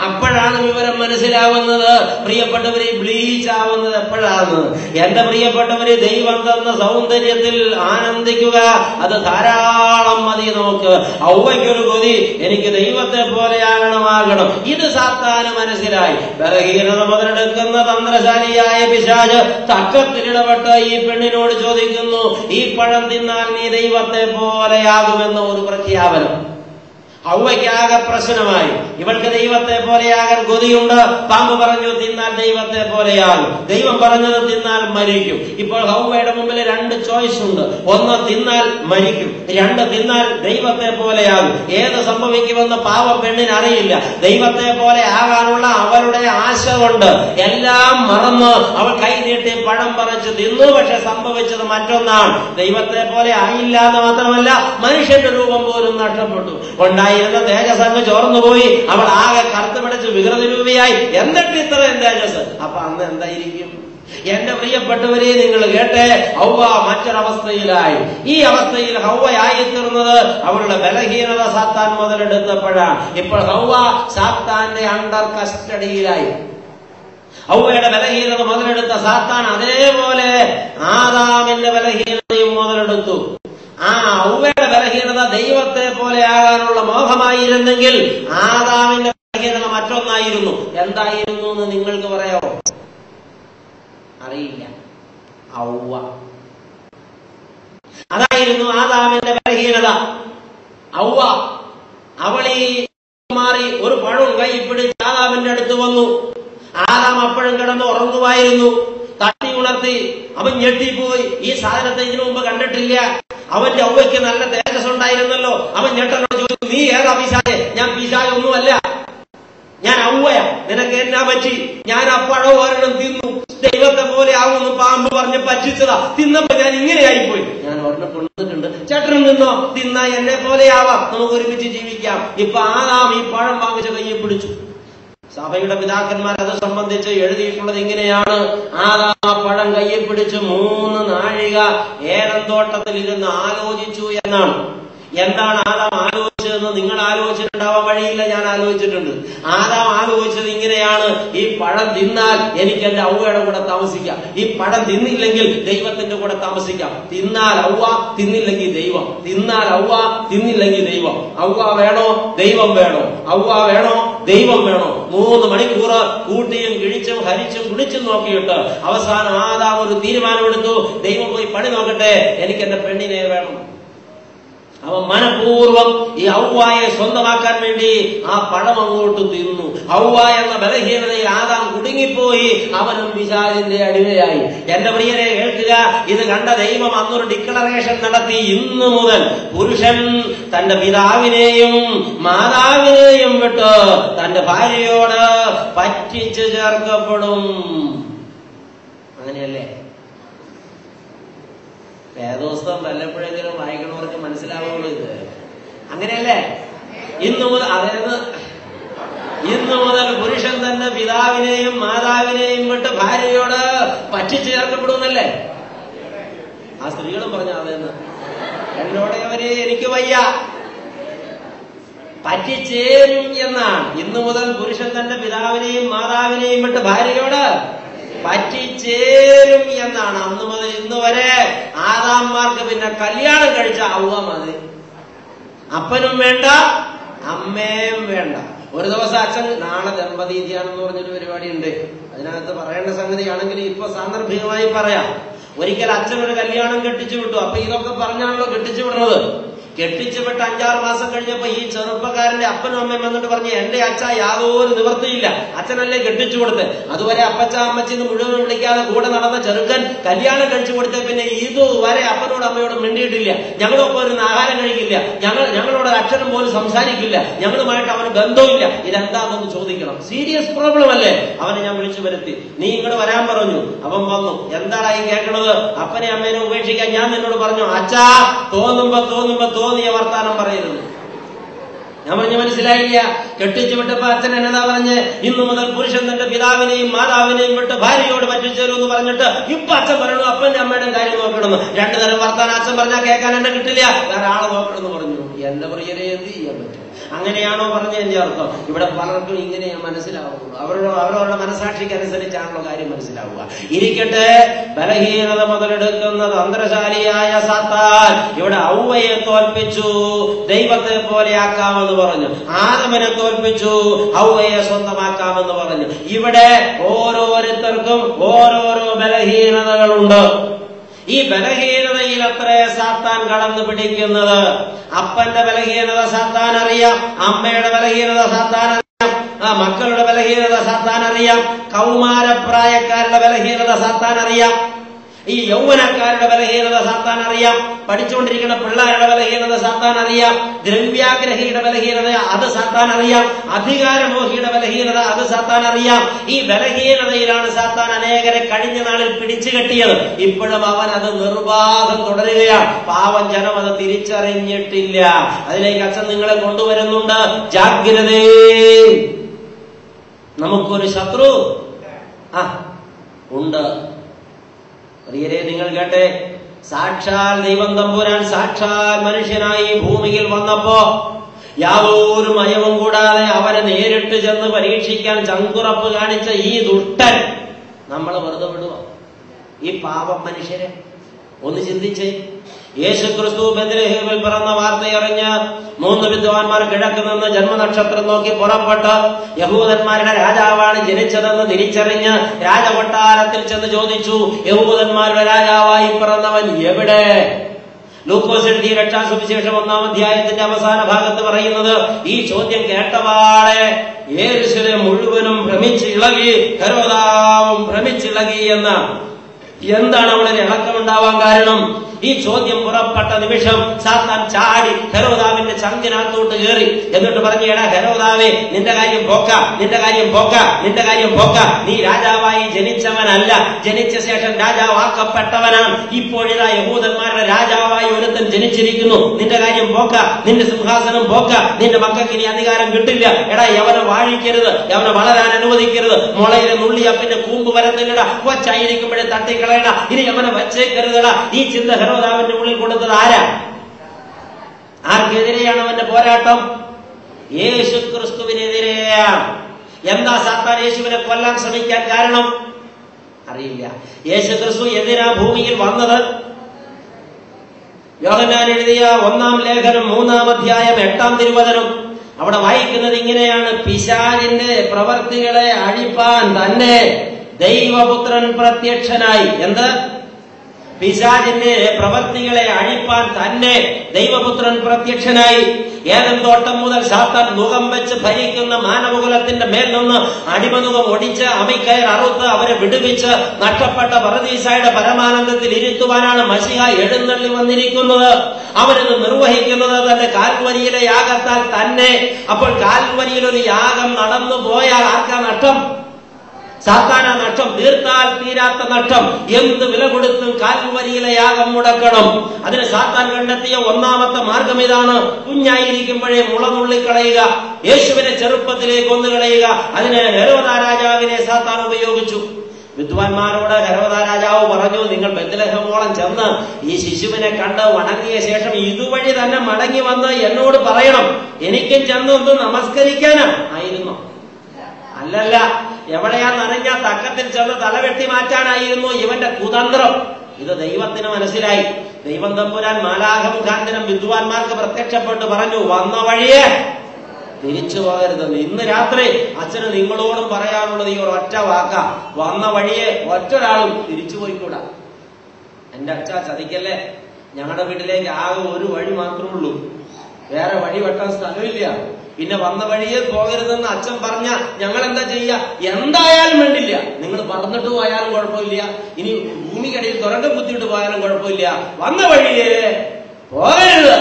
അപ്പോഴാണ് വിവരം മനസ്സിലാവുന്നത്. പ്രിയപ്പെട്ടവരെ, ബ്ലീച്ച് ആവുന്നത് എപ്പോഴാണ്? എന്റെ പ്രിയപ്പെട്ടവരെ, ദൈവം തന്ന സൗന്ദര്യത്തിൽ ആനന്ദിക്കുക, അത് ധാരാളം മതി നമുക്ക്. ഔവയ്ക്കൊരു കൊതി, എനിക്ക് ദൈവത്തെ പോലെയാകണം. ഇത് സാത്താന് മനസ്സിലായി. ബലഹീനത മുതലെടുക്കുന്ന തന്ത്രശാലിയായ പിശാച് തർക്കത്തിലിടപെട്ട് ഈ പെണ്ണിനോട് ചോദിക്കുന്നു, ഈ പഴം തിന്നാൽ നീ ദൈവത്തെ പോലെയാകുമെന്ന ഒരു പ്രഖ്യാപനം. ഔവയ്ക്കാകെ പ്രശ്നമായി. ഇവൾക്ക് ദൈവത്തെ പോലെയാകാൻ കൊതിയുണ്ട്. പാമ്പ് പറഞ്ഞു തിന്നാൽ ദൈവത്തെ പോലെയാകും, ദൈവം പറഞ്ഞത് തിന്നാൽ മരിക്കും. ഇപ്പോൾ ഹൗവയുടെ മുമ്പിൽ 2 ചോയ്സ് ഉണ്ട്. 1 തിന്നാൽ മരിക്കും, 2 തിന്നാൽ ദൈവത്തെ പോലെയാകും. ഏത് സംഭവിക്കുമെന്ന് പാവം പെണ്ണിന് അറിയില്ല. ദൈവത്തെ പോലെ ആകാനുള്ള അവരുടെ ആശ കൊണ്ട് എല്ലാം മറന്ന് അവൾ കൈ നീട്ടി പഴം പറിച്ച് തിന്നു. പക്ഷെ സംഭവിച്ചത് മറ്റൊന്നാണ്. ദൈവത്തെ പോലെ ആയില്ല എന്ന് മാത്രമല്ല, മനുഷ്യന്റെ രൂപം പോലും നഷ്ടപ്പെട്ടു. ഉണ്ടായിരുന്ന തേജസ് അങ്ങ് ചോർന്നുപോയി. അവൾ ആകെ കറുത്ത് പിടിച്ച് വികൃതരൂപിയായി. എന്നിട്ട് ഇത്രയും തേജസ്. അപ്പൊ അന്ന് എന്തായിരിക്കും? എന്റെ പ്രിയപ്പെട്ടവരെ, നിങ്ങൾ കേട്ടെ, ഹൗവ മറ്റൊരവസ്ഥയിലായി. ഈ അവസ്ഥയിൽ ഹൗവയായിത്തീർന്നത് അവരുടെ ബലഹീനത സാത്താൻ മുതലെടുത്തപ്പോഴാണ്. ഇപ്പോൾ ഹൗവ സാത്താന്റെ അണ്ടർ കസ്റ്റഡിയിലായി. ഹൗവയുടെ ബലഹീനത മുതലെടുത്ത സാത്താൻ അതേപോലെ ആദാമിന്റെ ബലഹീനതയും മുതലെടുത്തു. ആ ഹൗവയുടെ ബലഹീനത ദൈവത്തെ പോലെ ആകാനുള്ള മോഹമായിരുന്നെങ്കിൽ ആദാമിന്റെ ബലഹീനത മറ്റൊന്നായിരുന്നു. എന്തായിരുന്നു എന്ന് നിങ്ങൾക്ക് പറയാമോ? അറിയില്ല. ഹൗവ. അതായിരുന്നു ആദാമിന്റെ ബലഹീനത. ഹൗവ അവളീ മാറി ഒരു പഴം കൈ പിടിച്ച് ആദാമിന്റെ അടുത്ത് വന്നു. ആദാം അപ്പോഴും കിടന്ന് ഉറങ്ങുമായിരുന്നു. തട്ടി ഉണർത്തി. അവൻ ഞെട്ടിപ്പോയി. ഈ സാധനത്തെ ഇതിനു മുമ്പ് കണ്ടിട്ടില്ല. അവന്റെ ഔവയ്ക്ക് നല്ല തേജസ് ഉണ്ടായിരുന്നല്ലോ. അവൻ ഞെട്ടനോട് ചോദിച്ചു, നീ ഏതാ പിശാചേ? ഞാൻ പിശാചൊന്നുമല്ല, ഞാൻ ഔവയാ. നിനക്ക് എന്നാ പറ്റി? ഞാൻ അപ്പഴോ ഒരെണ്ണം തിന്നു, ദൈവത്തെ പോലെ ആവുമെന്ന് പാമ്പ് പറഞ്ഞ് പറ്റിച്ചതാ. തിന്നപ്പോ ഞാൻ ഇങ്ങനെയായിപ്പോയി. ഞാൻ ഒരെണ്ണം കൊണ്ടിട്ടുണ്ട്, ചേട്ടനും നിന്നോ, തിന്നാ എന്നെ പോലെ ആവാം, നമുക്ക് ഒരുമിച്ച് ജീവിക്കാം. ഇപ്പൊ ആദാം ഈ പഴം വാങ്ങിച്ച കയ്യെ പിടിച്ചു. സഭയുടെ പിതാക്കന്മാർ അത് സംബന്ധിച്ച് എഴുതിയിട്ടുള്ളത് ഇങ്ങനെയാണ്: ആദാം പഴം കയ്യിൽ പിടിച്ച് 3 നാഴിക ഏലം തോട്ടത്തിൽ ഇരുന്ന് ആലോചിച്ചു എന്നാണ്. എന്താണ് ആദാം ആലോചിച്ചതെന്ന് നിങ്ങൾ ആലോചിച്ചിട്ടുണ്ടാവാൻ വഴിയില്ല, ഞാൻ ആലോചിച്ചിട്ടുണ്ട്. ആദാം ആലോചിച്ചത് ഇങ്ങനെയാണ്: ഈ പഴം തിന്നാൽ എനിക്ക് എന്റെ ഔവയുടെ കൂടെ താമസിക്കാം, ഈ പഴം തിന്നില്ലെങ്കിൽ ദൈവത്തിന്റെ കൂടെ താമസിക്കാം. തിന്നാൽ ഔവ, തിന്നില്ലെങ്കിൽ ദൈവം. തിന്നാൽ ഔവ, തിന്നില്ലെങ്കിൽ ദൈവം. ഔവ വേണോ ദൈവം വേണോ? ഔവ വേണോ ദൈവം വേണോ? 3 മണിക്കൂർ കൂട്ടിയും കിഴിച്ചും ഹരിച്ചും കുടിച്ചും നോക്കിയിട്ട് അവസാനം ആദാം ഒരു തീരുമാനമെടുത്തു: ദൈവം പോയി പണി നോക്കട്ടെ, എനിക്ക് എന്റെ പെണ്ണിനെ വേണം. അവൻ മനഃപൂർവ്വം ഈ ഔവ്വായെ സ്വന്തമാക്കാൻ വേണ്ടി ആ പഴം അങ്ങോട്ട് തിന്നു. ഔവ്വ എന്ന ബലഹീനതയിൽ ആദാം കുടുങ്ങിപ്പോയി, അവനും പിശാചിന്റെ അടിമയായി. എന്റെ പ്രിയരെ കേൾക്കുക, ഇത് കണ്ട ദൈവം അന്നൊരു ഡിക്ലറേഷൻ നടത്തി: ഇന്നു മുതൽ പുരുഷൻ തന്റെ പിതാവിനെയും മാതാവിനെയും വിട്ട് തന്റെ ഭാര്യയോട് പറ്റിച്ചു ചേർക്കപ്പെടും. അങ്ങനെയല്ലേ? വേദോസ്തം വല്ലപ്പോഴെങ്കിലും വായിക്കണവർക്ക് മനസ്സിലാവുള്ളൂ ഇത്. അങ്ങനെയല്ലേ? ഇന്നു മുതൽ പുരുഷൻ തന്നെ പിതാവിനെയും മാതാവിനെയും വിട്ട് ഭാര്യയോട് പറ്റിച്ചു ചേർക്കപ്പെടുന്നല്ലേ? ആ സ്ത്രീകളും പറഞ്ഞു അതെന്ന്. എന്നോടവരെ എനിക്ക് വയ്യ, പറ്റിച്ചേരും എന്നാണ്. ഇന്നു മുതൽ പുരുഷൻ തന്റെ പിതാവിനെയും മാതാവിനെയും വിട്ട് ഭാര്യയോട് പറ്റിച്ചേരും എന്നാണ്. അന്ന് മുതൽ ഇന്ന് വരെ ആദാന്മാർക്ക് പിന്നെ കല്യാണം കഴിച്ച ഔവ്വ മതി. അപ്പനും വേണ്ട, അമ്മയും വേണ്ട. ഒരു ദിവസം അച്ഛൻ, നാളെ ദമ്പതി ധ്യാനം പറഞ്ഞൊരു പരിപാടി ഉണ്ട്, അതിനകത്ത് പറയേണ്ട സംഗതിയാണെങ്കിൽ ഇപ്പൊ സാന്ദർഭികമായി പറയാം. ഒരിക്കൽ അച്ഛൻ ഒരു കല്യാണം കെട്ടിച്ചു വിട്ടു. അപ്പൊ ഇതൊക്കെ പറഞ്ഞാണല്ലോ കെട്ടിച്ചു വിടുന്നത്. കെട്ടിച്ചു വിട്ട് 5-6 മാസം കഴിഞ്ഞപ്പോ ഈ ചെറുപ്പക്കാരന്റെ അപ്പനും അമ്മയും വന്നിട്ട് പറഞ്ഞു: എന്റെ അച്ഛ യാതൊരു നിവൃത്തിയില്ല, അച്ഛനല്ലേ കെട്ടിച്ചു കൊടുത്ത്. അതുവരെ അപ്പച്ച അമ്മച്ചിന്ന് മുഴുവൻ വിളിക്കാതെ കൂടെ നടന്ന ചെറുക്കൻ കല്യാണം കഴിച്ചു കൊടുത്ത പിന്നെ ഇതുവരെ അപ്പനോട് അമ്മയോടും മിണ്ടിയിട്ടില്ല. ഞങ്ങളൊപ്പം ഒരു ആഹാരം കഴിക്കില്ല, ഞങ്ങളോട് അക്ഷരം പോലും സംസാരിക്കില്ല, ഞങ്ങളുമായിട്ട് അവന് ബന്ധവുമില്ല. ഇതെന്താണെന്ന് ചോദിക്കണം. സീരിയസ് പ്രോബ്ലം അല്ലേ? അവനെ ഞാൻ വിളിച്ചു വരുത്തി. നീ ഇങ്ങോട്ട് വരാൻ പറഞ്ഞു. അവൻ വന്നു. എന്തായി കേൾക്കണത്? അപ്പനെ അമ്മേനെ ഉപേക്ഷിക്കാൻ ഞാൻ നിന്നോട് പറഞ്ഞു, അച്ഛാ തോന്നുമ്പോ തോന്നിയ വർത്താനം പറയരുത്. ഞാൻ പറഞ്ഞു മനസ്സിലായില്ല. കെട്ടിച്ചു വിട്ടപ്പോ അച്ഛൻ എന്നതാ പറഞ്ഞ്? ഇന്നു മുതൽ പുരുഷൻ തന്റെ പിതാവിനെയും മാതാവിനെയും വിട്ട് ഭാര്യയോട് പറ്റിച്ചേരും എന്ന് പറഞ്ഞിട്ട് ഇപ്പൊ അച്ഛൻ പറയണു അപ്പന്റെ അമ്മയുടെയും കാര്യം നോക്കണമെന്ന്. 2 തരം വർത്താനം അച്ഛൻ പറഞ്ഞാൽ കേൾക്കാൻ എന്നെ കിട്ടില്ല, വേറെ ആളെ നോക്കണമെന്ന് പറഞ്ഞു. എന്റെ പ്രിയരെ എന്ത് ചെയ്യാൻ പറ്റും? അങ്ങനെയാണോ പറഞ്ഞതിന്റെ അർത്ഥം? ഇവിടെ പലർക്കും ഇങ്ങനെയാ മനസ്സിലാവുള്ളൂ. അവരവരുടെ മനസാക്ഷിക്ക് അനുസരിച്ചാണല്ലോ കാര്യം മനസ്സിലാവുക. ഇരിക്കട്ടെ, ബലഹീനത മുതലെടുക്കുന്നത് തന്ത്രശാലിയായ സാത്താൻ ഇവിടെ ഔവ്വയെ തോൽപ്പിച്ചു, ദൈവത്തെ പോലെയാക്കാമെന്ന് പറഞ്ഞു. ആദമിനെ തോൽപ്പിച്ചു, ഔവ്വയെ സ്വന്തമാക്കാമെന്ന് പറഞ്ഞു. ഇവിടെ ഓരോരുത്തർക്കും ഓരോരോ ബലഹീനതകളുണ്ട്. ഈ ബലഹീനതയിൽ അത്രേ സാത്താൻ കടന്നു പിടിക്കുന്നത്. അപ്പന്റെ ബലഹീനത സാത്താൻ അറിയാം, അമ്മയുടെ ബലഹീനത സാത്താൻ അറിയാം, മക്കളുടെ ബലഹീനത സാത്താൻ അറിയാം, കൗമാരപ്രായക്കാരുടെ ബലഹീനത സാത്താൻ അറിയാം, ഈ യൗവനക്കാരുടെ ബലഹീനത സാത്താൻ അറിയാം, പഠിച്ചുകൊണ്ടിരിക്കുന്ന പിള്ളേരുടെ ബലഹീനത സാത്താൻ അറിയാം, ദ്രവ്യാഗ്രഹിയുടെ ബലഹീനത അത് സാത്താൻ അറിയാം, അധികാരമോഹിയുടെ ബലഹീനത അത് സാത്താൻ അറിയാം. ഈ ബലഹീനതയിലാണ് സാത്താൻ അനേകരെ കഴിഞ്ഞ നാളിൽ പിടിച്ചു കെട്ടിയത്. ഇപ്പോഴും അവൻ അത് നിർബാധം തുടരുകയാണ്. പാവം ജനം അത് തിരിച്ചറിഞ്ഞിട്ടില്ല. അതിലേക്ക് അച്ഛൻ നിങ്ങളെ കൊണ്ടുവരുന്നുണ്ട്. ജാഗ്രതേ, നമുക്കൊരു ശത്രു ഉണ്ട്. പ്രിയരെ നിങ്ങൾ കേട്ടെ, സാക്ഷാൽ ദൈവം തമ്പുരാൻ സാക്ഷാൽ മനുഷ്യനായി ഭൂമിയിൽ വന്നപ്പോ യാതൊരു മയവും കൂടാതെ അവനെ നേരിട്ട് ചെന്ന് പരീക്ഷിക്കാൻ ചങ്കുറപ്പ് കാണിച്ച ഈ ദുഷ്ടൻ നമ്മൾ വെറുതെ വിടുക? ഈ പാപം മനുഷ്യരെ ഒന്ന് ചിന്തിച്ചേ. യേശുക്രിസ്തു ബെത്ലഹേമിൽ പിറന്ന വാർത്തയറിഞ്ഞ് 3 വിദ്വാൻമാർ കിഴക്ക് നിന്ന് ജന്മനക്ഷത്രം നോക്കി പുറപ്പെട്ട് യഹൂദന്മാരുടെ രാജാവാണ് ജനിച്ചതെന്ന് തിരിച്ചറിഞ്ഞ് രാജകൊട്ടാരത്തിൽ ചെന്ന് ചോദിച്ചു, യഹൂദന്മാരുടെ രാജാവായി പിറന്നവൻ എവിടെ? ലൂക്കോസ് എഴുതിയ രക്ഷാസുവിശേഷം 1-ാം അധ്യായത്തിന്റെ അവസാന ഭാഗത്ത് പറയുന്നത്, ഈ ചോദ്യം കേട്ടപാടെ യെരൂശലേം മുഴുവനും ഭ്രമിച്ചിളകി, ഹെരോദാവും ഭ്രമിച്ചിളകി എന്ന്. എന്താണ് അവിടെ ഇളക്കമുണ്ടാവാൻ കാരണം? ഈ ചോദ്യം പുറപ്പെട്ട നിമിഷം സാത്താൻ ചാടി ഹെരോദാവിന്റെ ചങ്കിനകത്തോട്ട് കയറി. എന്നിട്ട് പറഞ്ഞു, എടാ ഹെരോദാവേ, നിന്റെ കാര്യം പോക്ക, നിന്റെ കാര്യം പോക്ക, നിന്റെ കാര്യം പോക്ക. നീ രാജാവായി ജനിച്ചവനല്ല, ജനിച്ച ശേഷം രാജാവാക്കപ്പെട്ടവനാണ്. ഇപ്പോഴിതാ യഹൂദന്മാരുടെ രാജാവായി ഒരുത്തൻ ജനിച്ചിരിക്കുന്നു. നിന്റെ കാര്യം പോക്ക, നിന്റെ സിംഹാസനം പോക്ക, നിന്റെ മക്കൾക്ക് ഇനി അധികാരം കിട്ടില്ല. എടാ യവനെ വാഴിക്കരുത്, യവനെ വളരാൻ അനുവദിക്കരുത്. മുളയിലെ നുള്ളിയപ്പിന്റെ കൂമ്പ് വരത്തില്ലടാ, കൊച്ചായിരിക്കുമ്പോഴേ തട്ടിക്കളയട, ഇനി യവനെ വച്ചേക്കരുതടാ. ഈ ചിന്ത ഹെരോദാവിന്റെ ഉള്ളിൽ കൊടുത്തത് ആരാ? ആർക്കെതിരെയാണ് അവന്റെ പോരാട്ടം? യേശുക്രിസ്തുവിനെതിരെയാണ്. എന്താ സാത്താൻ യേശുവിനെ കൊല്ലാൻ ശ്രമിക്കാൻ കാരണം? അറിയില്ല. യേശു ക്രിസ്തു എന്തിനാ ഭൂമിയിൽ വന്നത്? യോഹന്നാൻ എഴുതിയ 1-ാം ലേഖനം 3-ാം അധ്യായം 8-ാം തിരുവചനം അവിടെ വായിക്കുന്നത് ഇങ്ങനെയാണ്: പിശാചിന്റെ പ്രവർത്തികളെ അഴിപ്പാൻ തന്നെ ദൈവപുത്രൻ പ്രത്യക്ഷനായി. എന്ത്? പിശാചിന്റെ പ്രവർത്തികളെ അഴിപ്പാൻ തന്നെ ദൈവപുത്രൻ പ്രത്യക്ഷനായി. ഏദൻ തോട്ടം മുതൽ സാത്താൻ മുഖം വെച്ച് ഭരിക്കുന്ന മാനവകുലത്തിന്റെ മേൽ നിന്ന് അടിമനുഖം ഒടിച്ച് അമിക്കയർ അറുത്ത് അവരെ വിടുവിച്ച് നഷ്ടപ്പെട്ട പറുദീസായുടെ പരമാനന്ദത്തിൽ ഇരുത്തുവാനാണ് മശിഹ എഴുന്നള്ളി വന്നിരിക്കുന്നത്. അവരിത് നിർവഹിക്കുന്നത് തന്റെ കാൽവരിയിലെ യാഗത്താൽ തന്നെ. അപ്പോൾ കാൽവരിയിൽ ഒരു യാഗം നടന്നു പോയാൽ ആർക്കാ നഷ്ടം? സാത്താനാ നഷ്ടം. തീർത്താൽ തീരാത്ത നഷ്ടം. എന്ത് വില കൊടുത്തും കാൽവരിയിലെ യാഗം മുടക്കണം. അതിന് സാത്താൻ കണ്ടെത്തിയ ഒന്നാമത്തെ മാർഗം ഇതാണ്: കുഞ്ഞായിരിക്കുമ്പോഴേ മുളനുള്ളിക്കളയുക, യേശുവിനെ ചെറുപ്പത്തിലെ കൊന്നുകളയുക. അതിന് ഹെരോദാ രാജാവിനെ സാത്താൻ ഉപയോഗിച്ചു. വിദ്വാൻമാരോട് ഹെരോദാ രാജാവ് പറഞ്ഞു, നിങ്ങൾ ബെത്ലഹേമോളം ചെന്ന് ഈ ശിശുവിനെ കണ്ട് വണങ്ങിയ ശേഷം ഇതുവഴി തന്നെ മടങ്ങി വന്ന് എന്നോട് പറയണം, എനിക്കും ചെന്ന് ഒന്ന് നമസ്കരിക്കാനാ. ആയിരുന്നു? അല്ലല്ല. എവിടെയാന്നറിഞ്ഞ തക്കത്തിൽ ചെന്ന് തലവെട്ടി മാറ്റാനായിരുന്നു ഇവന്റെ കുതന്ത്രം. ഇത് ദൈവത്തിന് മനസ്സിലായി. ദൈവം തമ്പുരാൻ മാലാഖ മുഖാന്തരം വിദ്വാൻമാർക്ക് പ്രത്യക്ഷപ്പെട്ട് പറഞ്ഞു, വന്ന വഴിയെ തിരിച്ചു പോകരുതെന്ന്. ഇന്ന് രാത്രി അച്ഛന് നിങ്ങളോടും പറയാനുള്ളത് ഈ ഒറ്റ വാക്ക: വന്ന വഴിയെ ഒറ്റൊരാളും തിരിച്ചു പോയിക്കൂടാ. എന്റെ അച്ഛ ചതിക്കല്ലേ, ഞങ്ങളുടെ വീട്ടിലേക്ക് ആകെ ഒരു വഴി മാത്രമേ ഉള്ളൂ, വേറെ വഴി വെട്ടാൻ സ്ഥലമില്ല. പിന്നെ വന്ന വഴിയെ പോകരുതെന്ന് അച്ഛൻ പറഞ്ഞ ഞങ്ങൾ എന്താ ചെയ്യുക? എന്തായാലും വേണ്ടില്ല, നിങ്ങൾ പറന്നിട്ട് പോയാലും കുഴപ്പമില്ല, ഇനി ഭൂമിക്കടിയിൽ തുരങ്കം കുത്തിയിട്ട് പോയാലും കുഴപ്പമില്ല, വന്ന വഴിയെ പോകരുത്.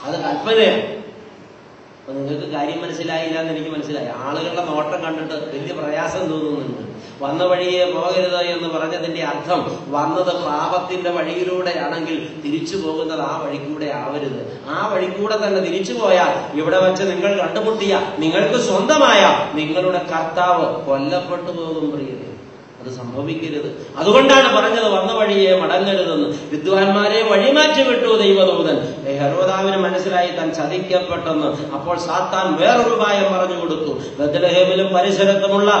അത് കൽപ്പനയാണ്. അപ്പൊ നിങ്ങൾക്ക് കാര്യം മനസ്സിലായില്ല എന്ന് എനിക്ക് മനസ്സിലായി. ആളുകളുടെ നോട്ടം കണ്ടിട്ട് വലിയ പ്രയാസം തോന്നുന്നുണ്ട്. വന്ന വഴിയെ പോകരുത് എന്ന് പറഞ്ഞതിന്റെ അർത്ഥം വന്നത് പാപത്തിന്റെ വഴിയിലൂടെയാണെങ്കിൽ തിരിച്ചു പോകുന്നത് ആ വഴിക്കൂടെ ആവരുത്. ആ വഴിക്കൂടെ തന്നെ തിരിച്ചു പോയാൽ ഇവിടെ വെച്ച് നിങ്ങൾ കണ്ടുമുട്ടിയ നിങ്ങൾക്ക് സ്വന്തമായ നിങ്ങളുടെ കർത്താവ് കൊല്ലപ്പെട്ടു പോകും പ്രിയരെ. അത് സംഭവിക്കരുത്. അതുകൊണ്ടാണ് പറഞ്ഞത് വന്ന വഴിയെ മടങ്ങരുതെന്ന്. വിദ്വാൻമാരെ വഴിമാറ്റി വിട്ടു ദൈവദൂതൻ. ഹെരോദാവിന് മനസ്സിലായി താൻ ചതിക്കപ്പെട്ടെന്ന്. അപ്പോൾ സാത്താൻ വേറൊരു ഉപായം പറഞ്ഞു കൊടുത്തു. ബത്ലഹേമിലും പരിസരത്തുമുള്ള